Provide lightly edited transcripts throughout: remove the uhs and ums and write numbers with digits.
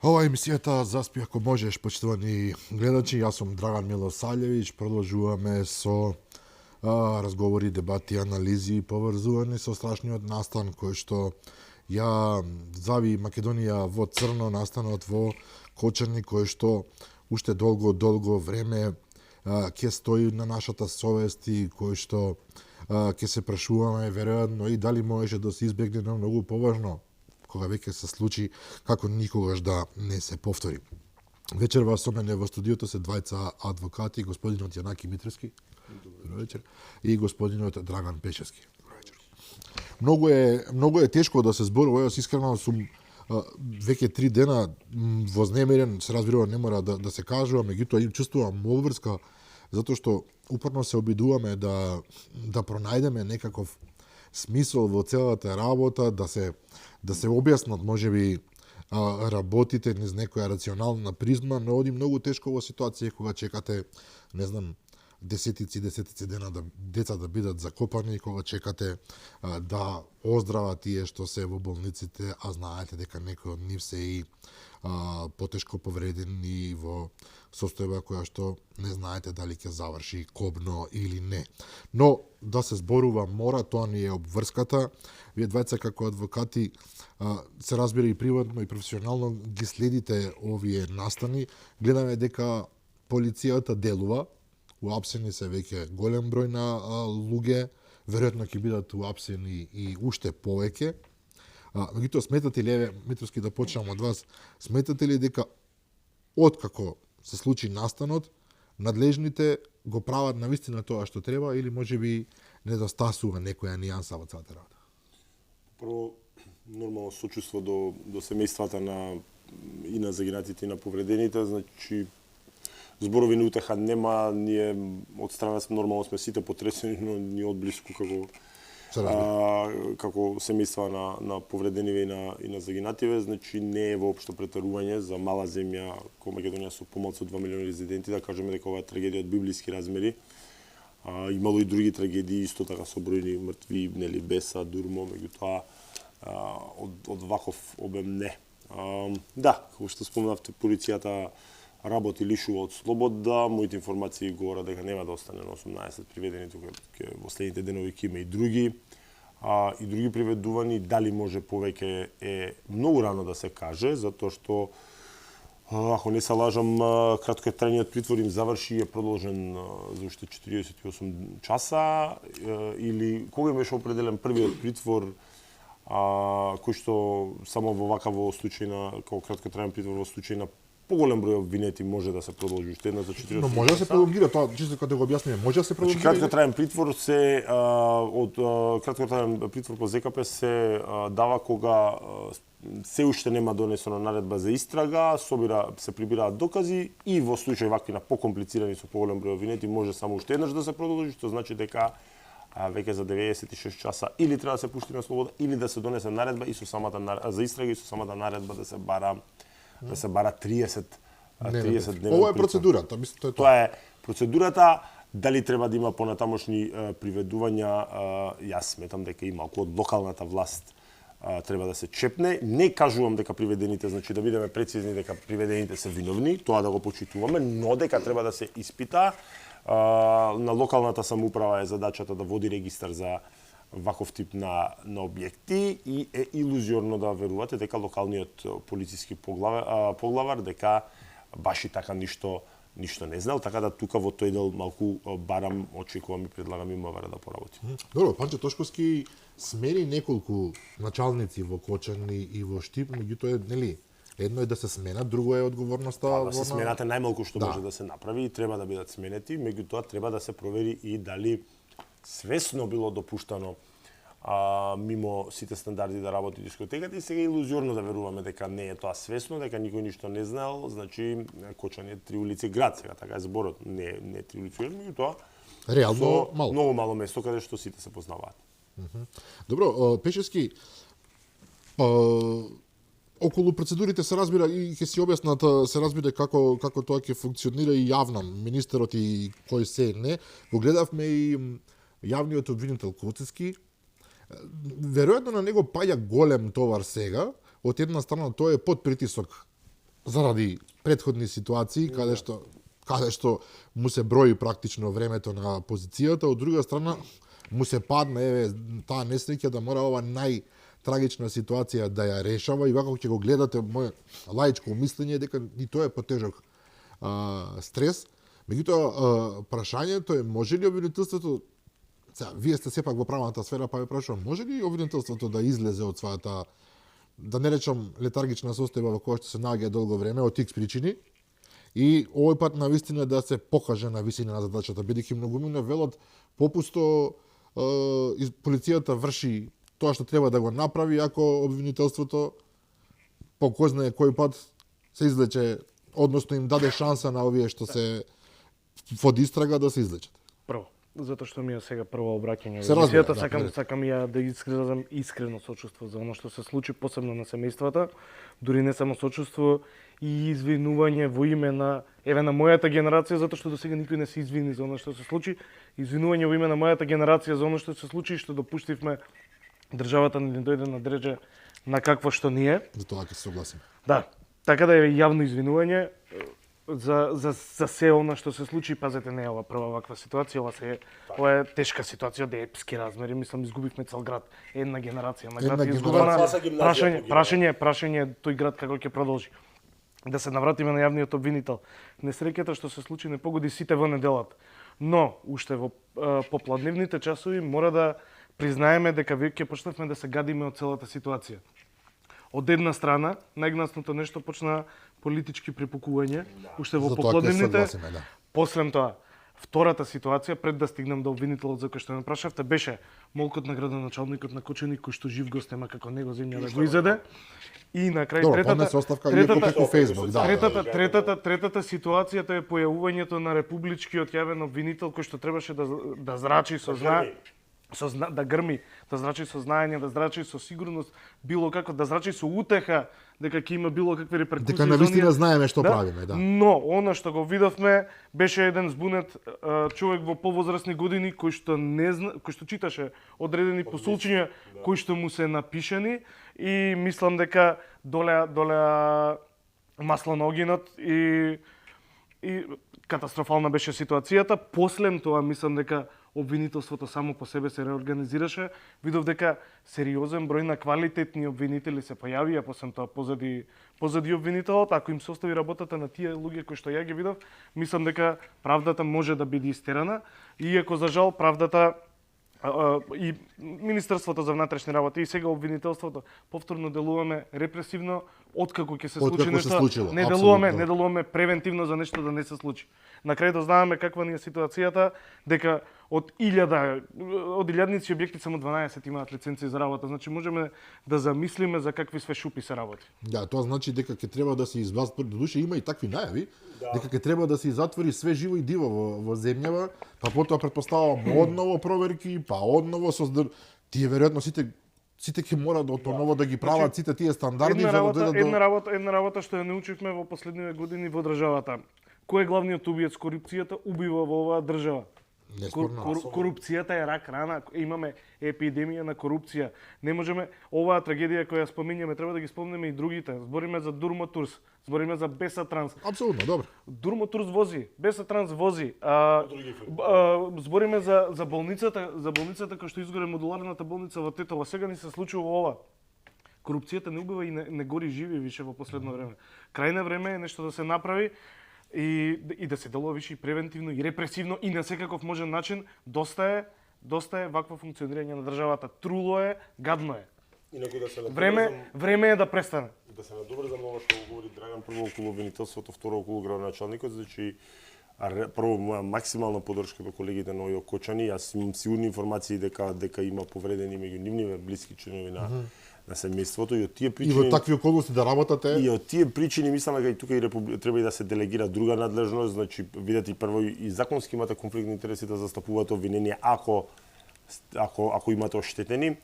Ова е емисијата Заспи ако можеш, почитувани гледачи. Јас сум Драган Милосављевиќ. Продолжуваме со разговори, дебати, анализи поврзувани со страшниот настан кој што ја зави Македонија во црно, настанот во Кочани, кој што уште долго време ќе стои на нашата совест и кој што ќе се прашуваме веројатно и дали можеше да се избегне на многу поважно кога веќе се случи, како никогаш да не се повтори. Вечерва со мене во студиото се двајца адвокати, господинот Јанаки Митровски, добро вечер, и господинот Драган Пешевски. Добро вечер. Многу е тешко да се зборува, јас искрено сум веќе 3 дена вознемирен, се разбирува не мора да се кажува, меѓутоа им чувствувам обврска затоа што упорно се обидуваме да пронајдеме некаков смисол во целата работа, да се објаснат можеби работите низ некоја рационална призма, но оди многу тешко во ситуација кога чекате, не знам, десетици дена деца да бидат закопани, кога чекате да оздрават тие што се во болниците, а знаете дека некои од нив се и потешко повредени во состојба која што не знаете дали ќе заврши кобно или не. Но да се зборува мора, тоа ни е обврската. Вие двајца како адвокати се разбира и приватно и професионално ги следите овие настани. Гледаме дека полицијата делува, уапсени се веќе голем број на луѓе, веројатно ќе бидат уапсени и уште повеќе. Меѓутоа, сметате ли, еве, Митровски, да почнам од вас, сметате ли дека откако се случи настанот, надлежните го прават навистина тоа што треба или можеби недостасува некоја нијанса во целата работа? Прво, нормално сочувство до семејствата и на загинатите и на повредените, значи зборови на утеха нема, ние од страна нормално сме сите потресени, но ние одблиску како семејства на повредениве и на загинативе, значи не е воопшто претарување за мала земја која Македонија со помалку од 2 милиони резиденти, да кажеме дека ова е трагедија од библиски размери. Имало и други трагедии, исто така со бројни мртви, нели Беса, Дурмо, меѓутоа од ваков обем не. Да, како што спомнавте, полицијата работи лишува од слобода. Моите информации говорат дека нема да остане на 18 приведени, тука во следните денови ќе има и други приведувани. Дали може повеќе е многу рано да се каже, затоа што ако не се лажам, краткотрајниот притвор им заврши и е продолжен за уште 48 часа, или кога им беше определен првиот притвор, кој што само во случај на како краткотрајен притвор во случај на поголем број обвинети може да се продолжи уште една за 48 часа. Но може да се пролонгира тоа, чисто како да го објасниме, може да се пролонгира. Значи, краткотраен притвор се од краткотраен притвор по ЗКП се дава кога се уште нема донесена наредба за истрага, се прибираат докази и во случај вакви на покомплицирани со поголем број обвинети може само уште еднаш да се продолжи, што значи дека веќе за 96 часа или треба да се пушти на слобода или да се донесе наредба и со самата за истрага и со самата наредба да се бара 30 дневен. Ова е процедурата, мислите тоа е процедурата. Дали треба да има понатамошни приведувања, јас сметам дека и малку од локалната власт треба да се чепне. Не кажувам дека приведените, значи да бидеме прецизни дека приведените се виновни, тоа да го почитуваме, но дека треба да се испита. На локалната самоуправа е задачата да води регистар за ваков тип на објекти и е илузиорно да верувате дека локалниот полициски поглавар дека баш и така ништо не знал, така да тука во тој дел малку барам, очекувам и предлагам и МВР да поработи. Добро, Панче Тошковски смени неколку началници во Кочани и во Штип, меѓутоа нели едно е да се сменат, друго е одговорноста. Да се сменате најмалку што може да се направи и треба да бидат сменети, меѓутоа треба да се провери и дали свесно било допуштано мимо сите стандарди да работи дискотеката и сега илузиорно да веруваме дека не е тоа свесно, дека никој ништо не знаел, значи Кочани е 3 улици град, сега така е зборот, не е 3 улици, меѓутоа реално мало. Многу мало место каде што сите се познаваат. Добро, Пешевски, околу процедурите се разбира и ќе си објаснат, се разбира како тоа ќе функционира и јавно, министерот и кој се не. Го гледавме и јавниот обвинител Коцевски. Веројатно на него паѓа голем товар сега. Од една страна тој е под притисок заради претходни ситуации каде што му се брои практично времето на позицијата, од друга страна му се падне таа несреќа да мора ова најтрагична ситуација да ја решава и како ќе го гледате моје лаичко мислење дека и тоа е потежок стрес. Меѓутоа прашањето е може ли обвинителството, вие сте сепак во правната сфера, па ве прашувам, може ли обвинителството да излезе од својата, да не речам летаргична состојба во која што се наоѓа долго време од X причини, и овој пат на вистина да се покаже на висина на задачата, бидејќи многумина велат попусто полицијата врши тоа што треба да го направи, ако обвинителството по кој знае кој пат се излече, односно им даде шанса на овие што се во истрага да се излечат. Прво, затоа што ми е сега прво обраќање Се во емисијата, разбира, сакам ја да искажам искрено сочувство за оно што се случи, посебно на семејствата, дури не само сочувство и извинување во име на на мојата генерација, затоа што до сега никој не се извини за оно што се случи, извинување во име на мојата генерација за оно што се случи и што допуштивме државата да ни дојде на дреже на какво што ни е. За тоа ќе се согласим. Да, така да е јавно извинување за се она што се случи. Пазете, не е ова прва ваква ситуација, ова е тешка ситуација, од епски размери, мислам изгубивме цел град, една генерација на град изгубена. Прашање тој град како ќе продолжи. Да се навратиме на јавниот обвинител. Несреќата што се случи не погоди сите во неделата. Но уште во попладневните часови мора да признаеме дека веќе почнавме да се гадиме од целата ситуација. Од една страна, најгнасното нешто почна политички препукување, уште во попладневните. После тоа, втората ситуација, пред да стигнем до обвинителот за кој што ме прашавте, беше молкот на градоначалникот на Кочани, кој што жив гост нема како него земја да го изеде. И на крај третата ситуација е појавувањето на републичкиот јавен обвинител кој што требаше да зрачи да грми, да зрачи со знаење, да зрачи со сигурност, било како, да зрачи со утеха дека ќе има било какви реперкусии. Дека навистина знаеме што правиме, да. Но, она што го видовме, беше еден збунет човек во повозрасни години кој што кој што читаше одредени посулчиња кои што му се напишани и мислам дека долеа масло на огинот и катастрофална беше ситуацијата. После тоа мислам дека обвинителството само по себе се реорганизираше. Видов дека сериозен број на квалитетни обвинители се појавија после тоа позади обвинителот. Ако им се остави работата на тие луѓе кои што ја ги видов, мислам дека правдата може да биде истерана. Иако за жал правдата и Министерството за внатрешни работи и сега обвинителството повторно делуваме репресивно откако ќе се случи нешто. Не делуваме превентивно за нешто да не се случи. На крај дознаваме каква ни е ситуацијата, дека од илјадници објекти само 12 имаат лиценци за работа. Значи можеме да замислиме за какви све шупи се работи. Да, тоа значи дека ќе треба да се избават, душе има и такви најави, дека ќе треба да се затвори све живо и диво во земјава, па потоа претпоставувам одново проверки, па одново тие веројатно сите ќе мора да одново да ги прават сите тие стандарди за да дојдат Една работа што ја научивме во последниве години во државата. Кој е главниот убиец? Корупцијата убива во оваа држава. Корупцијата е рак рана, имаме епидемија на корупција. Не можеме оваа трагедија која споминјаме, треба да ги спомнеме и другите. Збориме за Durmoturs, збориме за Бесатранс. Апсолутно, добро. Durmoturs вози, Бесатранс вози. Збориме за болницата која што изгоре модуларната болница во Тетово. Сега ни се случува ова. Корупцијата не убива и не гори живи више во последно време. Крајно време е нешто да се направи. И да се делува више и превентивно и репресивно и на секаков можен начин. Доста е вакво функционирање на државата. Труло е, гадно е. Време е да престане. Да се надобрзам ова што говори Драган, прво околу обвинителството, второ околу градоначалникот, значи прво моја максимална поддршка до колегите на Ојо Кочани. Јас имам сигурни информации дека има повредени меѓу нивни блиски членови на семејството и од тие причини и во такви околности да работате. И од тие причини мислам дека и тука треба и да се делегира друга надлежност, значи видете и прво и законски имате конфликт на интереси да застапувате обвинение ако имате оштетени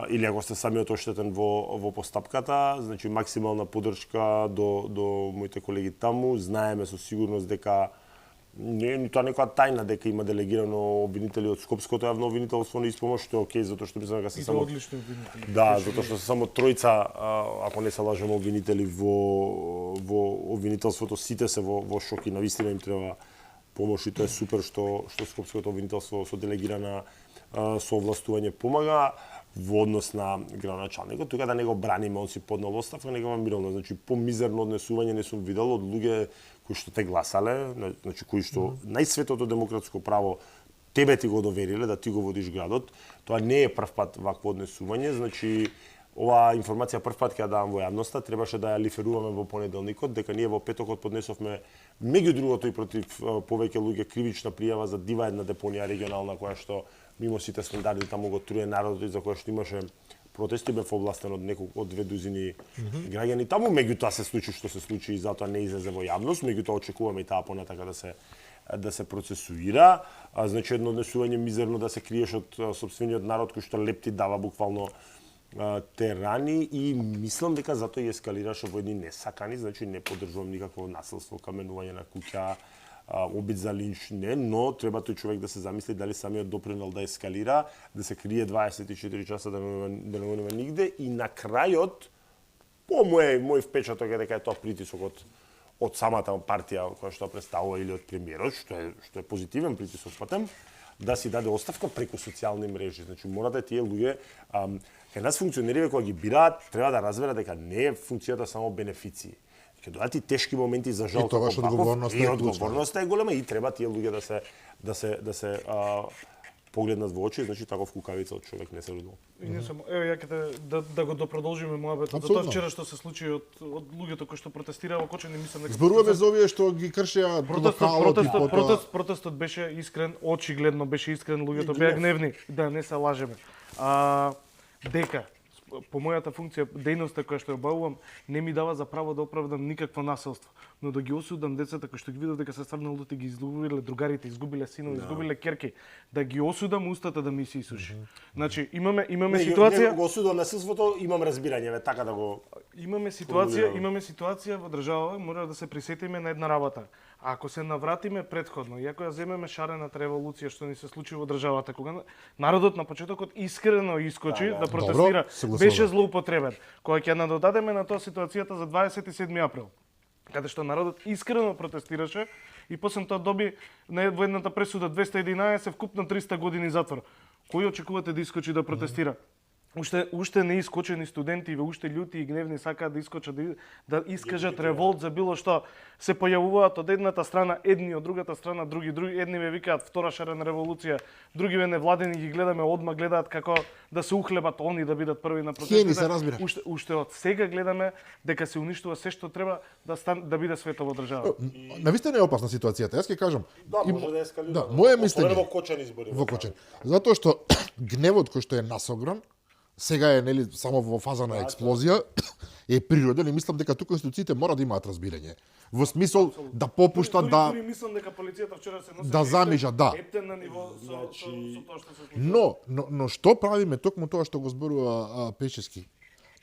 или ако сте самиот оштетен во постапката, значи максимална поддршка до моите колеги таму. Знаеме со сигурност дека Не е ни тоа некоја тајна дека има делегирано обвинители од Скопското јавно обвинителство на испомош, што е окей, затоа што мислам дека се само одлични обвинители. Да, затоа што се само тројца, ако не се лажем, обвинители во обвинителството, сите се во шок и навистина им треба помош и тоа е супер што Скопското обвинителство со делегирана совластување помага во однос на градоначалникот. Тука да не го браниме, он си поднал оставка, не го мирално. Значи, помизерно однесување не сум видел од луѓе кои што те гласале, значи кои што најсветото демократско право тебе ти го довериле да ти го водиш градот. Тоа не е прв пат вакво однесување, значи оваа информација прв пат ќе ја давам во јавноста, требаше да ја лиферуваме во понеделникот, дека ние во петокот поднесовме меѓу другото и против повеќе луѓе кривична пријава за дива една депонија регионална која што мимо сите стандарди таму го труе народот и за која што имаше протести, бев овластен од неколку од 2 дузини граѓани таму. Меѓутоа се случи што се случи и затоа не излезе во јавност, меѓутоа очекуваме и таа понатака да се процесуира. Значи едно однесување мизерно да се криеш од сопствениот народ кој што лепти дава буквално те рани и мислам дека затоа и ескалираше во едни несакани, значи не поддржувам никакво насилство, каменување на куќа, обид за линч, не, но треба тој човек да се замисли дали самиот допринел да ескалира, да се крие 24 часа да не одиме нигде и на крајот по мој впечаток е дека е тоа притисок од самата партија која што представува или од премиерот, што е позитивен притисок патем, да си даде оставка преку социјални мрежи. Значи мора да тие луѓе кај нас функционериве кога ги бираат, треба да разберат дека не е функцијата само бенефиции. Ќе дојдат и тешки моменти за жал како Баков, и одговорноста е голема и треба тие луѓе да се погледнат во очи, значи таков кукавица од човек не се родил. И не само, еве ја ќе да го допродолжиме мојабетот за тоа вчера што се случи од луѓето кои што протестираа во Кочани, мислам дека зборуваме за овие што ги кршеа локалот. Протестот беше искрен, очигледно беше искрен, луѓето беа гневни, да не се лажеме. Дека по мојата функција, дејноста која што ја обавувам, не ми дава за право да оправдам никакво насилство, но да ги осудам децата кои што ги видов дека се стварно лути, ги изгубиле другарите, изгубиле синови, изгубиле керки, да ги осудам, устата да ми се исуши. Значи, имаме ситуација. Не го осудам насилството, имам разбирање, така да го имаме ситуација во држава, мора да се присетиме на една работа. А ако се навратиме предходно, и ако ја земеме шарената револуција што ни се случи во државата, кога народот на почетокот искрено искочи да протестира, беше злоупотребен. Кога ќе надодадеме на тоа ситуацијата за 27 април, каде што народот искрено протестираше и после тоа доби во едната пресуда 211 вкупно 300 години затвор. Кој очекувате да искочи да протестира? Уште не искочени студенти, уште љути и гневни сакаат да искочат да искажат револт за било што. Се појавуваат од едната страна едни, од другата страна други. Едни ве викаат втора шарена револуција, други ве невладени ги гледаме одма гледаат како да се ухлебат они да бидат први на протестите. Се разбира. Уште од сега гледаме дека се уништува се што треба да биде свето во држава. Навистина е опасна ситуацијата. Јас ќе кажам. Да, може да ескалира. Да, моје мислење во Кочани избори. Во Кочани. Затоа што гневот кој што е насогран сега е нели само во фаза на експлозија, е природен и мислам дека тука институциите мора да имаат разбирање. Во смисол да попуштат да мислам дека полицијата вчера се носи да замижа, да. Ептен на ниво со тоа што се случи. Но што правиме токму тоа што го зборува Печески?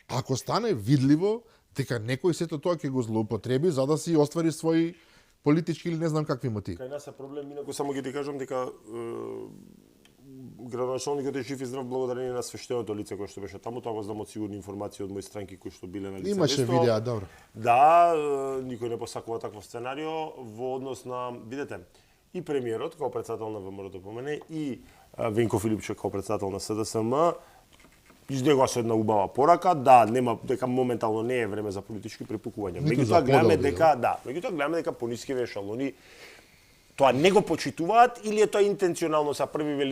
Ако стане видливо дека некој сето тоа ќе го злоупотреби за да си оствари своји политички или не знам какви мотиви. Кај нас е проблем, инаку само ги ти кажам дека градоначалникот е жив и здрав благодарение на свештеното лице кој што беше таму, тоа го знам од сигурни информации од мои странки кои што биле на лице. Имаше видеа, добро. Да, никој не посакува такво сценарио во однос на, видете, и премиерот како претседател на ВМРО да помене и Венко Филипче како претседател на СДСМ издегува се една убава порака, да, нема дека моментално не е време за политички препукувања. Меѓутоа гледаме дека понискиве ешалони тоа не го почитуваат или е тоа интенционално са првиве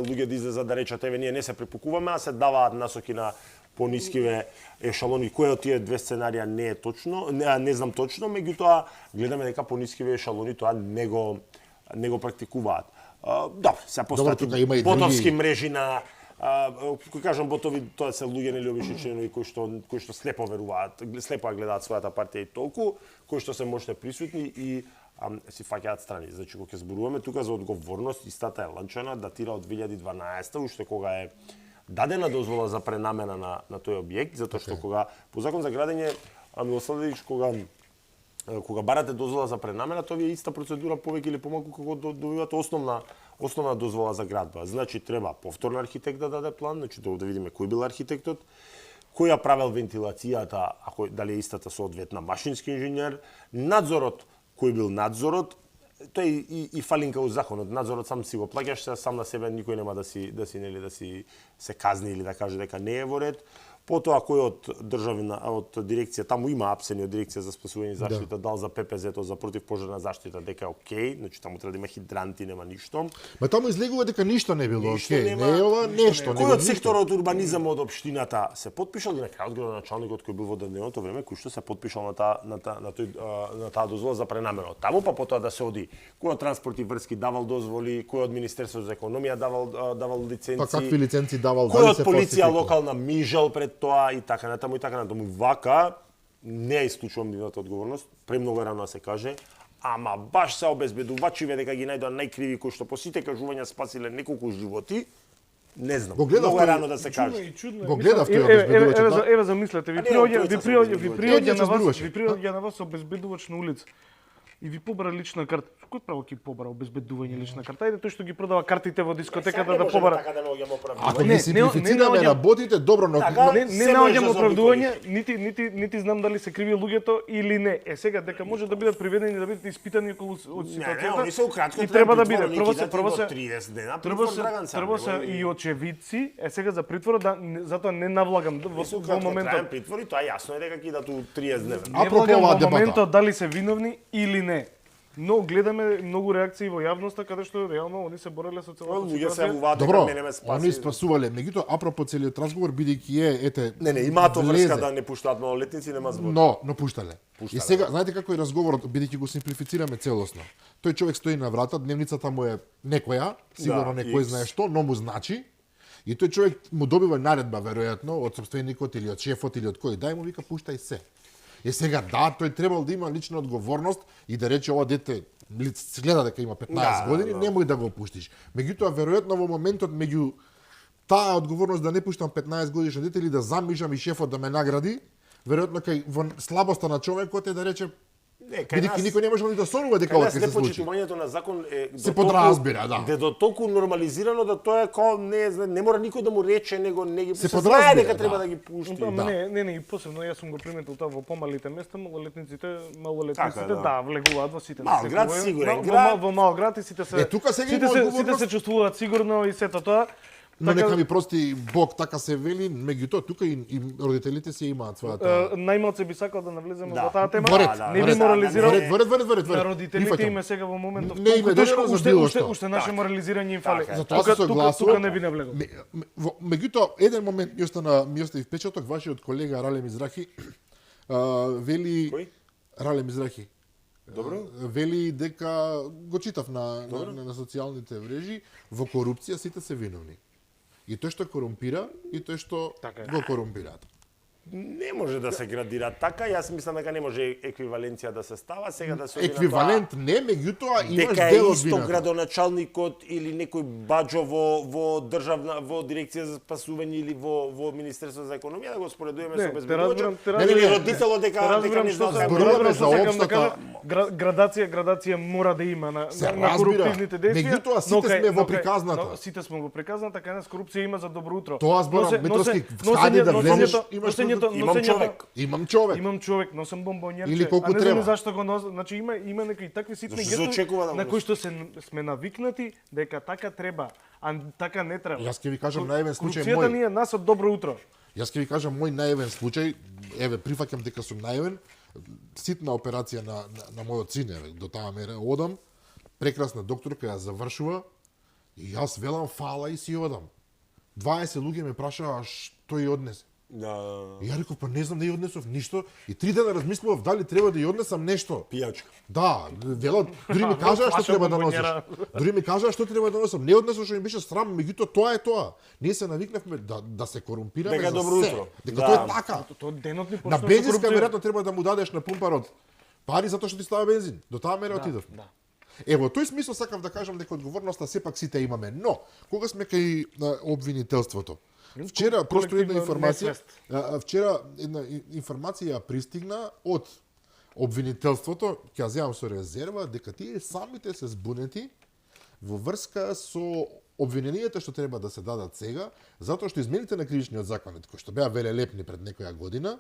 луѓе да излезат да речат еве ние не се препукуваме, а се даваат насоки на понискиве ешалони. Кој од тие две сценарија не е точно, не знам точно, меѓутоа гледаме дека понискиве ешалони тоа не го практикуваат. Добро, се постојат ботовски мрежи на кој кажам ботови, тоа се луѓе нели обични членови кои што слепо веруваат, слепо гледаат својата партија и толку, кои што се можне присутни и си фаќаат страни. Значи, кога ќе зборуваме тука за одговорност, истата е ланчана, датира од 2012, уште кога е дадена дозвола за пренамена на тој објект, затоа што кога по закон за градење Милосладович кога кога барате дозвола за пренамена, тоа ви е иста процедура повеќе или помалку како добивате основна дозвола за градба. Значи треба повторно архитект да даде план, значи да видиме кој бил архитектот, кој ја правел вентилацијата, ако дали е истата соодветна машински инженер, надзорот, кој бил надзорот, тоа и фалинка у законот. Надзорот сам си го плаќаш, сам на себе никој нема да си се казни или да каже дека не е во ред. Потоа кој од државна, од дирекција, таму има апсени од дирекција за спасување и заштита, дал за ППЗ-то за противпожарна заштита дека е окей, значи таму треба да има хидранти, нема ништо. Ма таму излегува дека ништо не било окей, не е ова нешто. Кој од секторот урбанизам од општината се потпишал и на крајот градоначалникот кој бил во дневното време, кој што се потпишал на таа дозвола за пренамена. Таму па потоа да се оди кој од транспорт и врски давал дозволи, кој од Министерството за економија давал лиценци. Па какви лиценци давал, кој од полиција локална мижал пред тоа и така натаму. Вака не ја исклучувам нивната одговорност, премногу рано да се каже, ама баш се обезбедувачиве дека ги најдоа најкриви кои што по сите кажувања спасиле неколку животи. Не знам. Многу е рано да се каже. Го гледав тој обезбедувач. Еве замислете, ви приоѓа на вас обезбедувач на улица и ви побара лична карта. Кој право ќе побара обезбедување лична карта? Ајде тој што ги продава картите во дискотеката да побара. Ако не симплифицираме работите, добро, но не наоѓам оправдување, нити знам дали се криви луѓето или не. Сега дека може да бидат приведени, да бидат испитани околу од ситуацијата. И треба да биде прво се и очевидци, сега за притвор затоа не навлагам во моментот. Притвори, тоа јасно е дека ќе дадат 30 дневен. Не влагам во моментот дали се виновни или не. Но гледаме многу реакции во јавноста каде што реално они се бореле со целата ситуација. Добро, они спасувале. Меѓутоа, апропо целиот разговор, бидејќи е, Не, имаат врска да не пуштаат малолетници, нема збор. Но пуштале. И сега, знаете како е разговорот, бидејќи го симплифицираме целосно. Тој човек стои на врата, дневницата му е некоја, сигурно некој знае што, но му значи. И тој човек му добива наредба, веројатно, од собственикот или од шефот или од кој, дај му вика пуштај се. Сега да, тој требал да има лична одговорност и да рече ова дете гледа дека има 15 години, немој да го пуштиш. Меѓутоа веројатно во моментот меѓу таа одговорност да не пуштам 15 годишно дете или да замижам и шефот да ме награди, веројатно кај во слабоста на човекот е да рече бидејќи никој не може да сонува дека ова ќе се случи. Непочитувањето на закон е се подразбира, да. Де до толку нормализирано да тоа е као не мора никој да му рече, него не ги се знае дека треба да ги пушти. Не, и посебно јас сум го приметил тоа во помалите места, малолетниците да влегуваат во сите. Мал град, сигурен град. Во мал град и сите се чувствуваат сигурно и сето тоа. Но нека ми прости Бог, така се вели, меѓутоа тука и родителите си имаат својата. Најмалце би сакал да навлеземе во таа тема. Не би морализирал. На родителите име сега во моментов. Не име тешко за било што. Уште наше морализирање им фали. Тука не би навлегол. Меѓутоа еден момент ми остави впечаток, вашиот колега Рале Мизрахи вели Кој? Рале Мизрахи. Добро. Вели дека го читав на социјалните мрежи, во корупција сите се виновни. И тој што корумпира, и тој што го корумпираат. Не може да се градира така, јас мислам дека не може еквиваленција да се става, сега да се оди еквивалент не, меѓутоа имаш дека дел е од исто вината. градоначалникот или некој баџо во дирекција за спасување или во Министерство за економија да го споредуваме со обезбедувачот. Или родителот дека не знае зборуваме за општата градација мора да има на коруптивните действија. Меѓутоа сите сме во приказната. Сите сме во приказната, кај нас корупција има за добро утро. Тоа зборам, Митровски, вкаде да влезеш, имаш Имам човек, носам бомбонјерче. Или колку а не треба. знам зашто го носам. Значи има некои такви ситни гестови на кои што сме навикнати дека така треба, а така не треба. Јас ќе ви кажам најавен случај Корупцијата мој. ни е нас од добро утро. Јас ќе ви кажам мој најавен случај, еве прифаќам дека сум најавен. Ситна операција на мојот син, еве, до таа мера одам. Прекрасна докторка ја завршува и јас велам фала и си одам. 20 луѓе ме прашаа што ја однесе. И ја реков, па не знам да ја однесов ништо и 3 дена размислував дали треба да ја однесам нешто. Пијачка. Да, велат, дури ми кажаа што треба да носиш. Дури ми кажаа што треба да носам. Не однесов што ми беше срам, меѓутоа тоа е тоа. Ние се навикнавме да се корумпираме дека за добро се. утро. Дека тоа е така. Тоа денот ни На бензинска веројатно треба да му дадеш на пумпарот пари затоа што ти става бензин. До таа мера отидовме. Ево, тој смисол сакав да кажам дека одговорноста сепак сите имаме, но кога сме кај обвинителството, вчера просто една информација ја пристигна од обвинителството, ќе ја земам со резерва, дека тие самите се збунети во врска со обвиненијата што треба да се дадат сега, затоа што измените на кривичниот законот, кои што беа велелепни пред некоја година,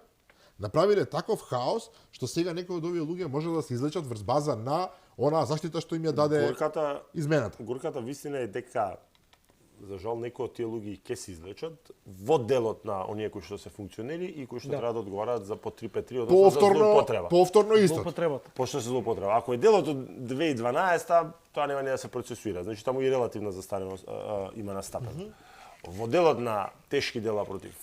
направиле таков хаос што сега некои од овие луѓе може да се излечат врз база на онаа заштита што им ја даде измената. Горката вистина е дека за жал некои од тие луѓе ќе се излечат во делот на оние кои што се функционери и кои што треба да одговараат за по 353, односно за злоупотреба. Повторно исто. Злоупотребата. Пошто се злоупотреба. Ако е делот од 2012, тоа нема да се процесуира. Значи таму и релативна застареност има настапена. Во делот на тешки дела против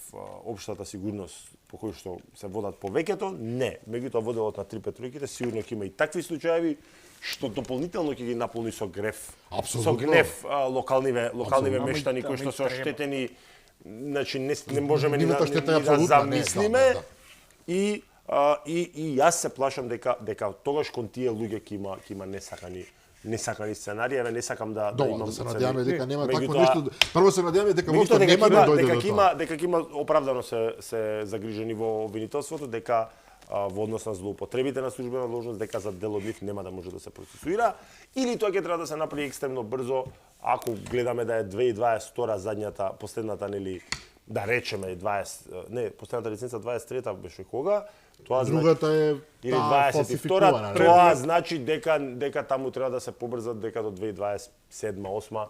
општата сигурност по кои што се водат повеќето, не. Меѓутоа во делот на 353-ките сигурно ќе има и такви случаи што дополнително ќе ги наполни со грев. Апсолутно. Со гнев локалниве мештани кои што се оштетени, значи не можеме ни да замислиме. И јас се плашам дека тогаш кон тие луѓе ќе има несакани сценарии, не сакам да имам. Да се надеваме дека нема такво нешто. Прво се надеваме дека воопшто нема да дојде до тоа. Дека ќе има оправдано се загрижени во обвинителството дека во однос на злоупотребите на службена должност, дека за дел од нив нема да може да се процесуира, или тоа ќе треба да се направи екстремно брзо, ако гледаме да е 2022 задњата, последната, нели, да речеме последната лиценца 23-та беше кога? Тоа другата е или 22-та, тоа значи дека таму треба да се побрзат, дека до 2027-8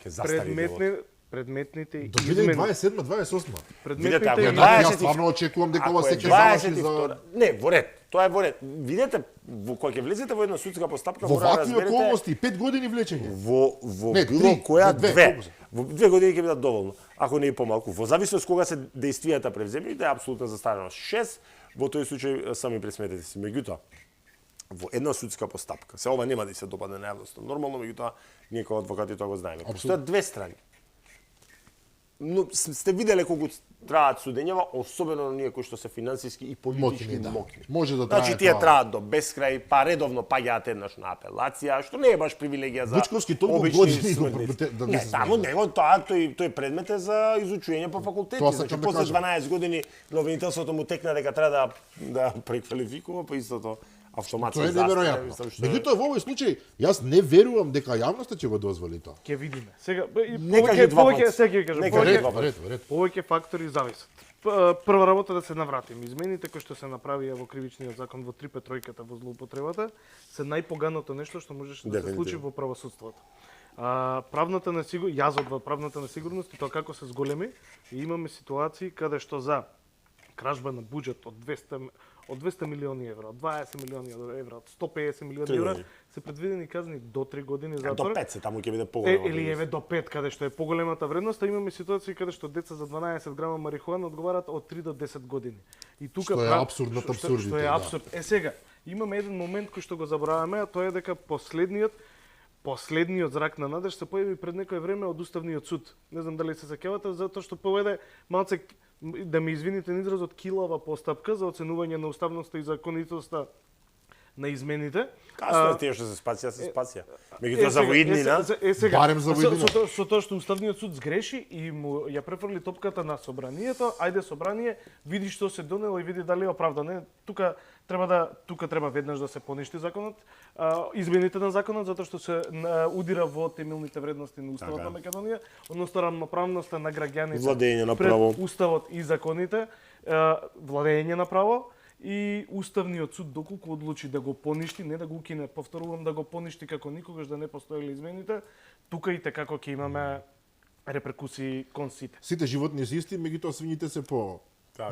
ќе застари предметните до 2027-28. Видете, ако Јас стварно очекувам дека ова се ќе заврши за не, во ред. Тоа е во ред. Видете, кога ќе влезете во една судска постапка, во вакви околности 5 години влечење. Во било која во 2 години ќе бидат доволно, ако не и помалку. Во зависност кога се дејствијата превземени, да е апсолутно застареност 6, во тој случај сами пресметете си. Меѓутоа, во една судска постапка, се ова нема да се допадне на јавноста. Нормално, меѓутоа, ние како адвокати тоа го знаеме. Постојат две страни. Но сте виделе колку траат судењава, особено на ние кои што се финансиски и политички мокни. Може да трае. Значи тие траат до бескрај, па редовно паѓаат еднаш на апелација, што не е баш привилегија за Вучковски толку години да не само него тоа тој предмет е за изучување по факултети. Значи после 12 години на обвинителството му текна дека треба да преквалификува, па истото автоматски тоа е неверојатно. Меѓутоа во овој случај јас не верувам дека јавноста ќе го дозволи тоа. Ќе видиме. Сега повеќе фактори зависат. Прва работа да се навратим. Измените кои што се направија во кривичниот закон во 353-ката во злоупотребата се најпоганото нешто што можеше да се случи во правосудството. Правната несигурност, јазот во правната несигурност и тоа како се зголеми, и имаме ситуации каде што за кражба на буџет од 200 милиони евра, од 20 милиони евра, од 150 милиони евра се предвидени казни до 3 години затвор. До 5 се таму ќе биде поголема. Или еве до 5 каде што е поголемата вредност, а имаме ситуации каде што деца за 12 грама марихуана одговараат од 3 до 10 години. И тука што е абсурдно од абсурдите. Што е абсурд. Сега, имаме еден момент кој што го забораваме, а тоа е дека последниот зрак на надеж се појави пред некое време од Уставниот суд. Не знам дали се сеќавате, затоа што поведе малце, да ми извините на изразот, килава постапка за оценување на уставноста и законитоста на измените. Касно е тие што се спација. Меѓутоа за воиднина, барем за воиднина. Со тоа што Уставниот суд сгреши и му ја префрли топката на собранието, ајде собрание, види што се донело и види дали е оправдано. Тука треба веднаш да се поништи законот, измените на законот, затоа што се удира во темелните вредности на Уставот на Македонија, односно рамноправноста на граѓаните пред Уставот и законите, владење на право, и Уставниот суд доколку одлучи да го поништи, не да го укине, повторувам, да го поништи како никогаш да не постоеле измените, тука и како ќе имаме реперкусии кон сите. Сите животни се исти, меѓутоа свињите се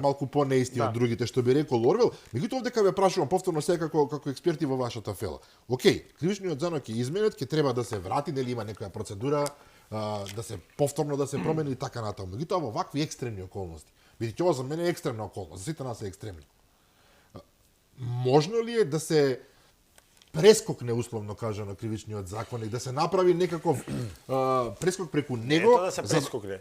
малку понеисти од другите, што би рекол Орвел. Меѓутоа овдека ве прашувам повторно сега како експерти во вашата фела. Океј, кривичниот закон ќе изменет, ќе треба да се врати, нели има некоја процедура да се повторно да се промени и така натаму. Меѓутоа во вакви екстремни околности. Бидејќи ова за мене е екстремна околност, за сите нас е екстремни. Можно ли е да се прескокне, условно кажано, кривичниот закон и да се направи некаков прескок преку него? Не тоа да се прескокне.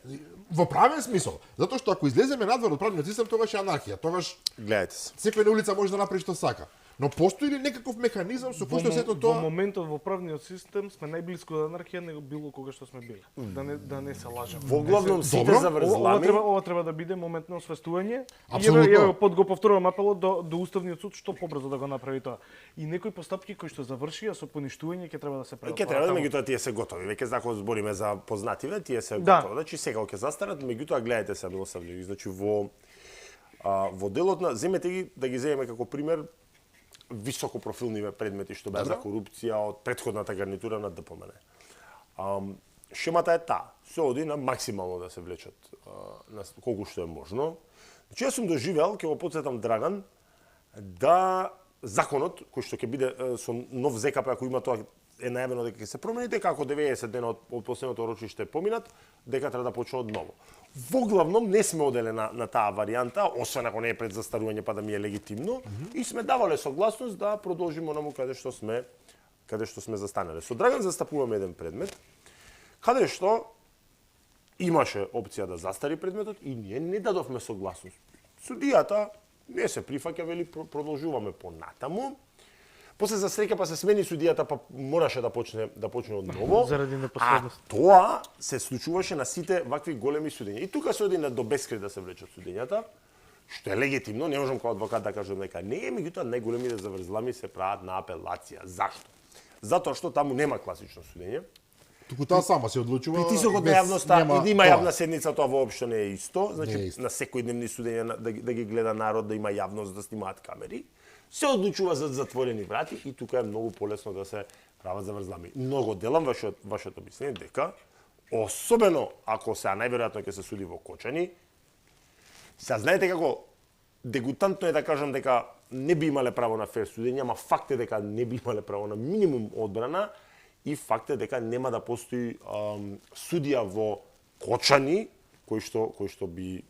Во правен смисол. Затоа што ако излеземе надвор од правниот систем, тогаш е анархија. Тогаш гледайте се. Секој на улица може да направи што сака. Но постои ли некаков механизам со кој што сето Во тоа? моментот во правниот систем сме најблиску до анархија него било кога што сме били. Да не се лажеме. Во главном сите Добро. заврзлами. Ова треба да биде моментно освестување. Апсолутно. И еве го повторувам апелот до Уставниот суд што побрзо да го направи тоа. И некои постапки кои што завршија со поништување ќе треба да се прават. Ќе треба да меѓутоа тие се готови. Веќе ако збориме за познативе, тие се Да. готови. Значи сега ќе застарат, меѓутоа гледајте се милосавливи. Значи во делот на земете ги да ги земеме како пример високопрофилни предмети што беа за корупција од претходната гарнитура на ДПМН. Шемата е таа. Се оди на максимално да се влечат на колку што е можно. Значи јас сум доживеал, ќе го потсетам Драган, да законот кој што ќе биде со нов ЗКП, ако има тоа е најавено дека ќе се промени, дека ако 90 дена од последното рочиште поминат, дека треба да почне од ново. Во главном не сме одели на таа варијанта, освен ако не е пред застарување па да ми е легитимно, и сме давале согласност да продолжиме онаму каде што сме застанале. Со Драган застапуваме еден предмет каде што имаше опција да застари предметот и ние не дадовме согласност. Судијата не се прифаќа, вели продолжуваме понатаму. После за среќа па се смени судијата, па мораше да почне од ново. Заради непоследност. А тоа се случуваше на сите вакви големи судења. И тука се оди до бескрај да се влечат судењата, што е легитимно, не можам како адвокат да кажам дека не е, меѓутоа најголемите заврзлами се прават на апелација. Зашто? Затоа што таму нема класично судење. Туку таа сама се одлучува. Притисокот на без- јавноста, нема има тоа. јавна седница, тоа воопшто не е исто. Значи, Не е исто. на секојдневни судења да ги гледа народ, да има јавност, да снимаат камери, се одлучува за затворени врати и тука е многу полесно да се прават заврзлами. Много делам вашето мислење дека, особено ако се најверојатно ќе се суди во Кочани, сега знаете како дегутантно е да кажам дека не би имале право на фер судење, ама факт е дека не би имале право на минимум одбрана и факт е дека нема да постои судија во Кочани кој што би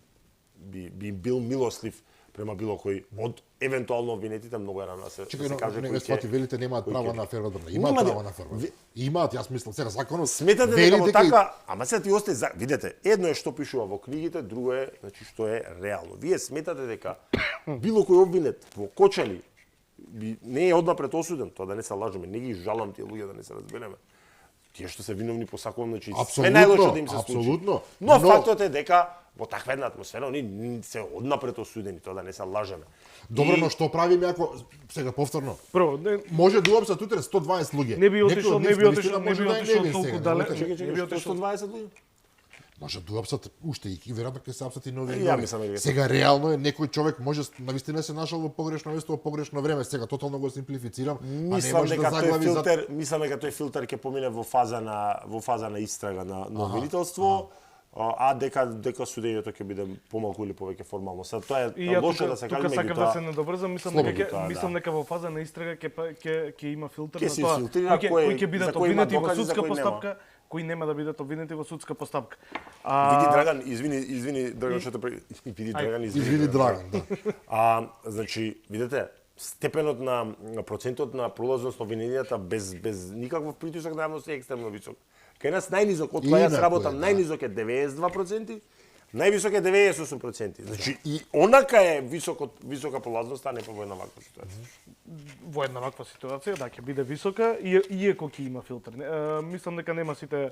бил милослив према било кој од евентуално обвинетите, многу е рано да се Чекај, да се каже не кој ме ќе- свати, велите немаат кој право ќе- на фер одбрана. Нема Имаат да- право на фер одбрана. Имаат, јас мислам, сега законот Сметате вели дека во така, ама сега ти остане за видете, едно е што пишува во книгите, друго е значи што е реално. Вие сметате дека било кој обвинет во Кочани не е однапред осуден, тоа да не се лажеме, не ги жалам тие луѓе да не се разбереме. Тие што се виновни по сакувам, значи све Апсолутно, најлошо да им се случи. апсолутно. Но Но- фактот е дека во таква една атмосфера они се однапред осудени, тоа да не се лажеме. Добро, И- но што правиме ако сега повторно? Прво, Може да уапсат утре 120 луѓе. не би Некој отишол, од не нив би навистина отишол, не може би да е отишол невин толку сега, далеч. немојте- Чекај, Не би што отишол. 120 луѓе? Може да уапсат уште и веројатно ќе се апсат и нови. Ја мислам дека- Сега реално е некој човек може навистина се нашол во погрешно место во погрешно време. Сега тотално го симплифицирам, а не Мислам може дека да тој заглави за филтер, мислам дека тој филтер ќе помине во фаза на истрага на обвинителство, а дека судењето ќе биде помалку или повеќе формално. Сега тоа И е ја лошо тука, да се каже, тука сакам да се меѓутоа надобрзам, мислам Слободно дека тоа, мислам да. дека во фаза на истрага ќе има филтер Ќе на се тоа изфилтрира кои ќе за бидат кои има обвинети во докази, за судска кои нема. постапка, кои нема да бидат обвинети во судска постапка. види Драган, извини Драган што те види Драган, извини Драган, да. Значи, видите, степенот на процентот на пролазност на обвиненијата без никаков притисок на јавност е екстремно висок. Кај нас најнизок, од кога јас Инаку е, работам, да. најнизок е 92%, највисок е 98%. Значи, и онака е висока пролазност, а не во една ваква ситуација. Во една ваква ситуација, да, ќе биде висока, иако ќе има филтер. Мислам дека нема сите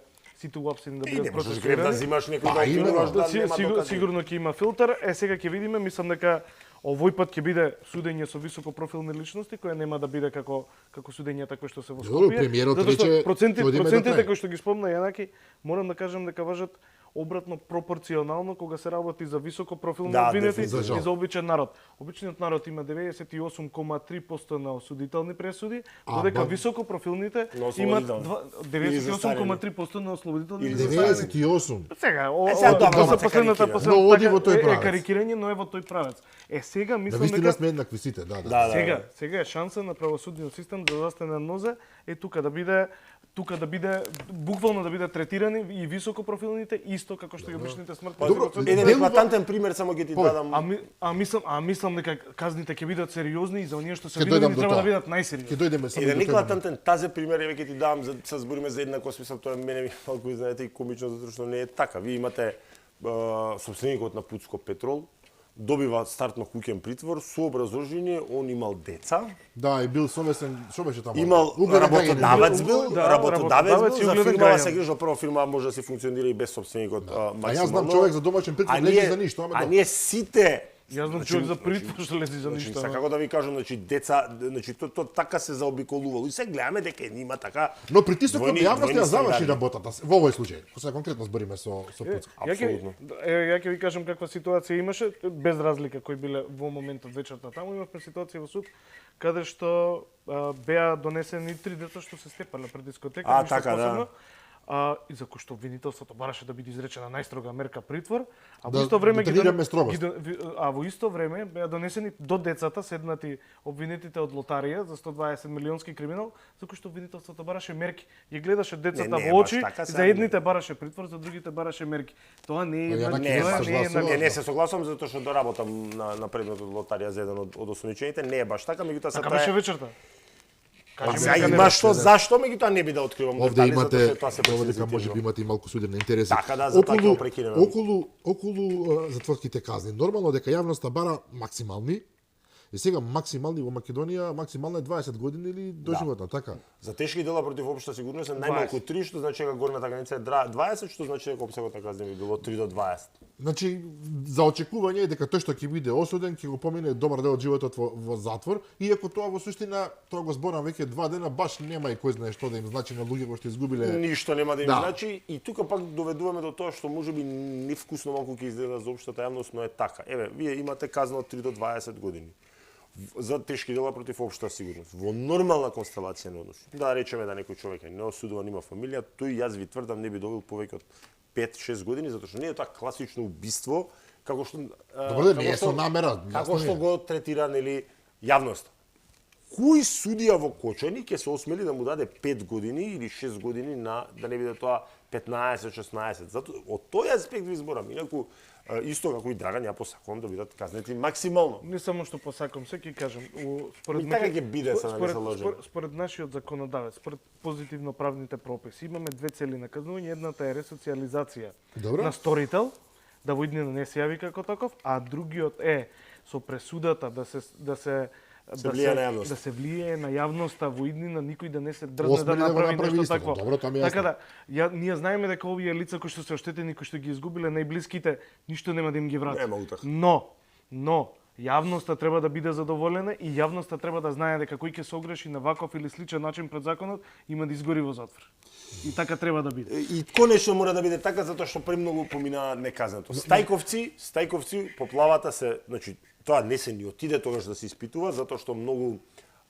уапсини да И бидат не можеш греб да процесирани. зимаш некој Па, да именно. кинуваш да нема докази. Сигурно ќе има филтер. Сега ќе видиме, мислам дека овој пат ќе биде судење со високопрофилни личности, која нема да биде како судењата кои што се во Добро, Скопје. премиерот Затоа што рече, ќе одиме до процентите крај. кои што ги спомна Јанаки, морам да кажам дека важат обратно пропорционално кога се работи за високопрофилни Да, обвинети дефинитивно. и за обичен народ. Обичниот народ има 98,3% на осудителни пресуди, додека високопрофилните На имат ослободителни. Или застарени. 98,3% на ослободителни Или и застарени. застарени. 98. Сега, сега тоа добро, се се последната карикира. Но оди во тој е правец. карикирање, но е во тој правец. Сега мислам Навистина дека сме еднакви сите, да. Да, сега е шанса на правосудниот систем да застане на нозе, е тука да биде буквално да биде третирани и високопрофилните исто како што и обичните смртни Добро, процедури. Еден Делува- еклатантен пример само ќе ти дадам. Мислам дека казните ќе бидат сериозни и за оние што се Ќе виновни дојдам до треба да тоа. бидат Ќе најсериозни. дојдеме само Еден до тој момент. еклатантен тазе пример еве ќе ти давам за се збориме за еднакво смисла, тоа мене ми малку знаете и комично затоа што не е така. Вие имате сопственикот на Пуцко Петрол, добива стартно куќен притвор со образложение, он имал деца, Да, и бил совесен, што беше таму? имал Угледен работодавец гаѓање. бил, Да, работодавец работодавец бил, и за угледен фирмава гаѓање. се грижал, прва фирма може да се функционира и без собственикот А максимално. јас знам човек за домашен притвор лежи за ништо, ама А да. ние сите Јас знам човек за притвор што лези за Значи, ништо. како да ви кажам, значи деца, значи то така се заобиколувало. И се гледаме дека има така. Но притисокот двојни- на јавноста ја двојни заврши стандарди. работата. Во овој случај, кога конкретно збориме со Пуцка. Апсолутно. Ја ќе ви кажам каква ситуација имаше, без разлика кои биле во моментот вечерта таму, имавме ситуација во суд каде што беа донесени 3 деца што се степале пред дискотека, А, ништо така, да. посебно. И за кој што обвинителството бараше да биде изречена најстрога мерка притвор, а во Да, исто време да тренираме строгост. во исто време беа донесени до децата седнати обвинетите од лотарија за 120 милионски криминал, за кој што обвинителството бараше мерки. Ја гледаше децата не е во баш очи, така, за сега едните бараше притвор, за другите бараше мерки. Тоа не е Јанаки Не, се баш, согласувам. не се согласувам затоа што доработам на предметот лотарија за еден од осомничените, не е баш така, меѓутоа се Така беше вечерта. А Кажи сега ми, има што, зашто, меѓутоа не би да откривам Овде детали, имате, затоа што тоа се ова дека може би имате и малку судебни интереси. Така да, затоа ќе го прекинеме. Околу затворските казни. Нормално дека јавноста бара максимални. И сега максимални во Македонија, максимално е 20 години или доживотно, така? За тешки дела против општа сигурност е најмалку 3, што значи дека горната граница е 20, што значи дека опсегот казна би било 3 до 20. Значи, за очекување е дека тој што ќе биде осуден, ќе го помине добар дел од животот во затвор, иако тоа во суштина, тоа го зборам веќе 2 дена, баш нема и кој знае што да им значи на луѓе кои што изгубиле. Ништо нема да им Да. значи и тука пак доведуваме до тоа што можеби невкусно малку ќе изгледа за општата јавност, но е така. Еве, вие имате казна од 3 до 20 години за тешки дела против општа сигурност. Во нормална констелација на односи. Да речеме да некој човек е неосудуван, има фамилија, тој јас ви тврдам не би добил повеќе од 5-6 години, затоа што не е тоа класично убиство, како што Добро, не е со намера, како јасно што е. го третира нели јавноста. Кој судија во Кочани ќе се осмели да му даде 5 години или 6 години на да не биде тоа 15-16. Затоа од тој аспект ви зборам. Инаку исто како и Драган, ја посакувам да бидат казнети максимално. Не само што посакам, се ќе кажам, според И така ќе биде, се не се лажем. според нашиот законодавец, според позитивно правните прописи, имаме две цели на казнување. Едната е ресоциализација Добро. на сторител, да во иднина не се јави како таков, а другиот е со пресудата влијае на јавноста. да се влијае на јавноста во иднина, никој да не се дрзне да Осмели да го направи направи нешто исто. такво. Добро, тоа ми е Така јасно. да, ние знаеме дека овие лица кои што се оштетени, кои што ги изгубиле најблиските, ништо нема да им ги врати. Нема утех. Но јавноста треба да биде задоволена и јавноста треба да знае дека кој ќе се огреши на ваков или сличен начин пред законот, има да изгори во затвор. И така треба да биде. И конечно мора да биде така затоа што премногу помина неказнато. Стајковци поплавата се, значи тоа не се ни отиде тогаш да се испитува затоа што многу